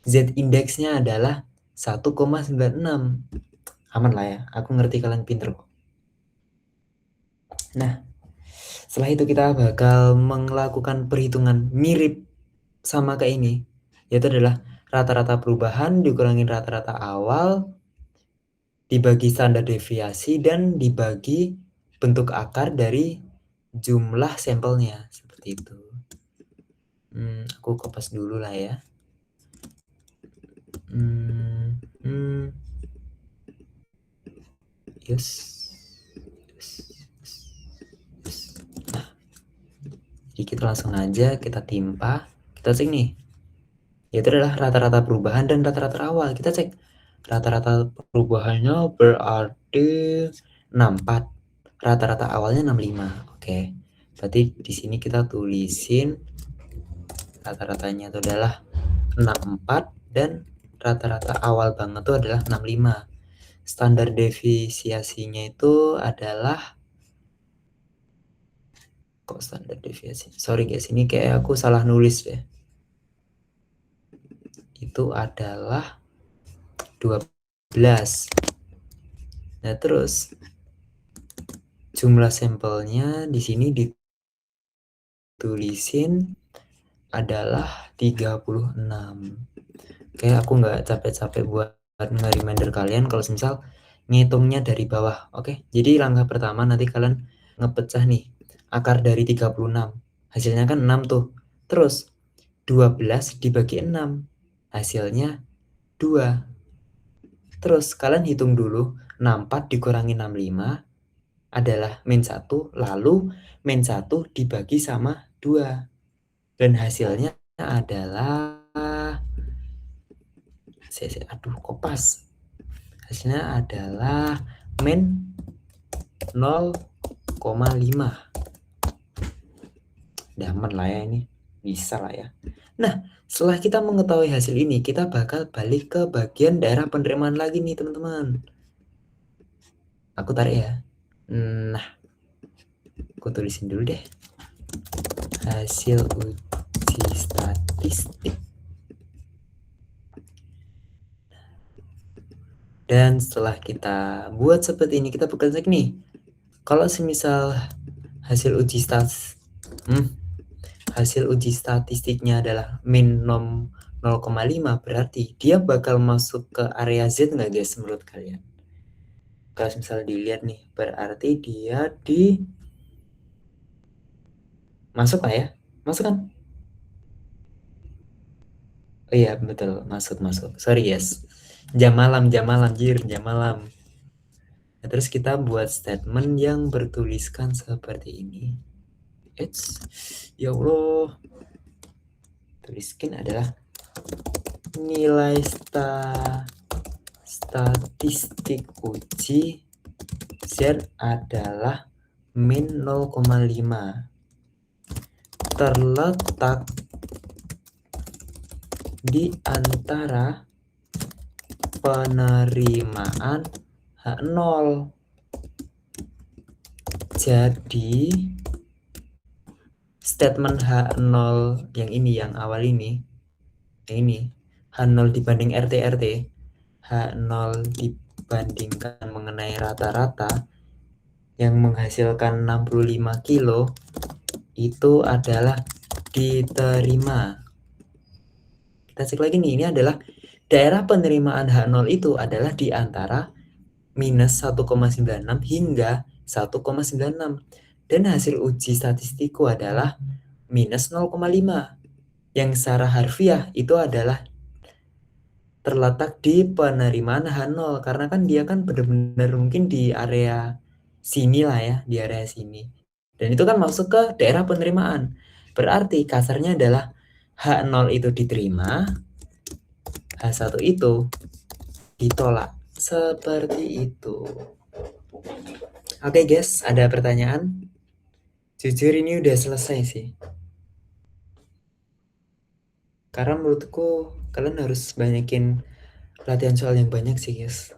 S1: Z indeksnya adalah 1,96. Aman lah ya, aku ngerti kalian pinter kok. Nah, setelah itu kita bakal melakukan perhitungan mirip sama kayak ini, yaitu adalah rata-rata perubahan dikurangi rata-rata awal, dibagi standar deviasi, dan dibagi bentuk akar dari jumlah sampelnya, seperti itu. Aku kopas dulu lah ya. Yes. Nah, jadi kita langsung aja kita timpa, kita cek nih, yaitu adalah rata-rata perubahan dan rata-rata awal. Kita cek rata-rata perubahannya berarti 64, rata-rata awalnya 65. Oke, berarti di sini kita tulisin rata-ratanya itu adalah 64 dan rata-rata awal banget itu adalah 65. Standar deviasinya itu adalah, kok standar deviasi? Sorry guys, ini kayak aku salah nulis deh. Itu adalah 12. Nah, terus jumlah sampelnya di sini ditulisin adalah 36. Kayak aku nggak capek-capek buat nge-reminder kalian kalau misal ngitungnya dari bawah. Oke, jadi langkah pertama nanti kalian ngepecah nih akar dari 36. Hasilnya kan 6 tuh. Terus 12 dibagi 6. Hasilnya 2. Terus kalian hitung dulu 64 dikurangi 65 adalah min 1, lalu min 1 dibagi sama 2. Dan hasilnya adalah aduh kopas. Hasilnya adalah min 0,5. Daman lah ya ini. Bisa lah ya. Nah, setelah kita mengetahui hasil ini, kita bakal balik ke bagian daerah penerimaan lagi nih teman-teman. Aku tarik ya. Nah, aku tulisin dulu deh. Hasil uji statistik. Dan setelah kita buat seperti ini, kita bakal cek nih. Kalau semisal hasil uji statistiknya adalah min 0,5, berarti dia bakal masuk ke area Z nggak guys menurut kalian? Kalau misal dilihat nih, berarti dia masuk lah ya? Masuk kan? Oh iya, betul. Masuk. Sorry, guys. Jam malam, jir, jam malam. Nah, terus kita buat statement yang bertuliskan seperti ini. Ya Allah. Tuliskan adalah nilai statistik uji Z adalah min 0,5 terletak di antara penerimaan H0. Jadi statement H0 yang ini, yang awal ini, yang ini, H0 dibanding RT, H0 dibandingkan mengenai rata-rata yang menghasilkan 65 kilo itu adalah diterima. Kita cek lagi nih, ini adalah daerah penerimaan H0 itu adalah di antara minus 1,96 hingga 1,96. Dan hasil uji statistiku adalah minus 0,5. Yang secara harfiah itu adalah terletak di penerimaan H0. Karena kan dia kan benar-benar mungkin di area sini lah ya, di area sini. Dan itu kan masuk ke daerah penerimaan. Berarti kasarnya adalah H0 itu diterima, H1 itu ditolak. Seperti itu. Oke guys, ada pertanyaan? Jujur ini udah selesai sih. Karena menurutku kalian harus banyakin latihan soal yang banyak sih guys.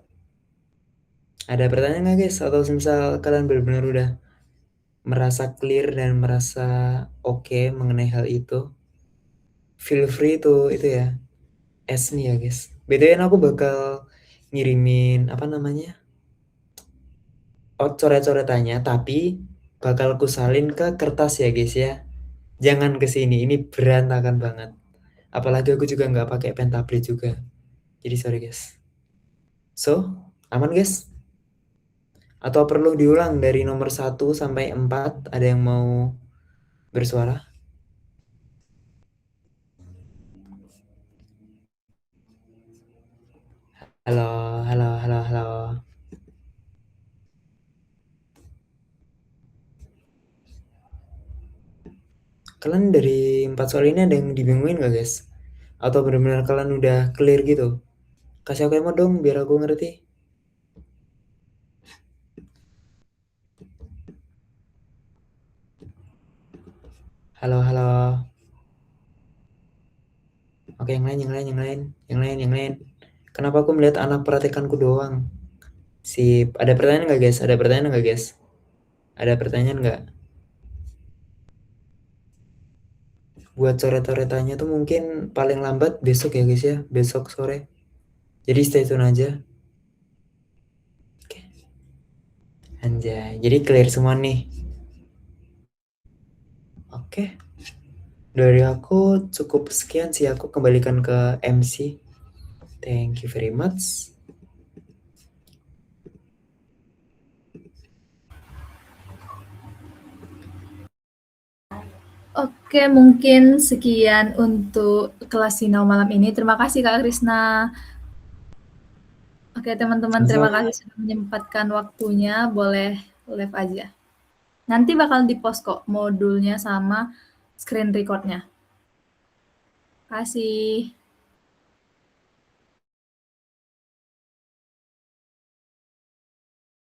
S1: Ada pertanyaan nggak guys? Atau misal kalian benar-benar udah merasa clear dan merasa oke mengenai hal itu, feel free tuh itu ya, ask me ya guys. BTW aku bakal ngirimin apa namanya, coret-coretannya, tapi bakal kusalin ke kertas ya guys ya. Jangan ke sini, ini berantakan banget. Apalagi aku juga nggak pakai pen tablet juga. Jadi sorry guys. So, aman guys? Atau perlu diulang dari nomor 1 sampai 4? Ada yang mau bersuara? Halo. Kalian dari 4 soal ini ada yang dibingungin gak guys? Atau benar-benar kalian udah clear gitu? Kasih aku emot dong biar aku ngerti. Halo. Oke, yang lain. Kenapa aku melihat anak perhatikanku doang? Sip. Ada pertanyaan nggak guys? Ada pertanyaan nggak? Buat coret-coretannya tuh mungkin paling lambat besok ya guys ya. Besok sore. Jadi stay tune aja. Oke. Anjay. Jadi clear semua nih. Oke. Dari aku cukup sekian sih, aku kembalikan ke MC. Thank you very much.
S2: Oke, mungkin sekian untuk kelas Sinau malam ini. Terima kasih Kak Krisna. Oke, teman-teman, terima kasih sudah menyempatkan waktunya. Boleh live aja. Nanti bakal di-post kok modulnya sama screen recordnya. Terima kasih.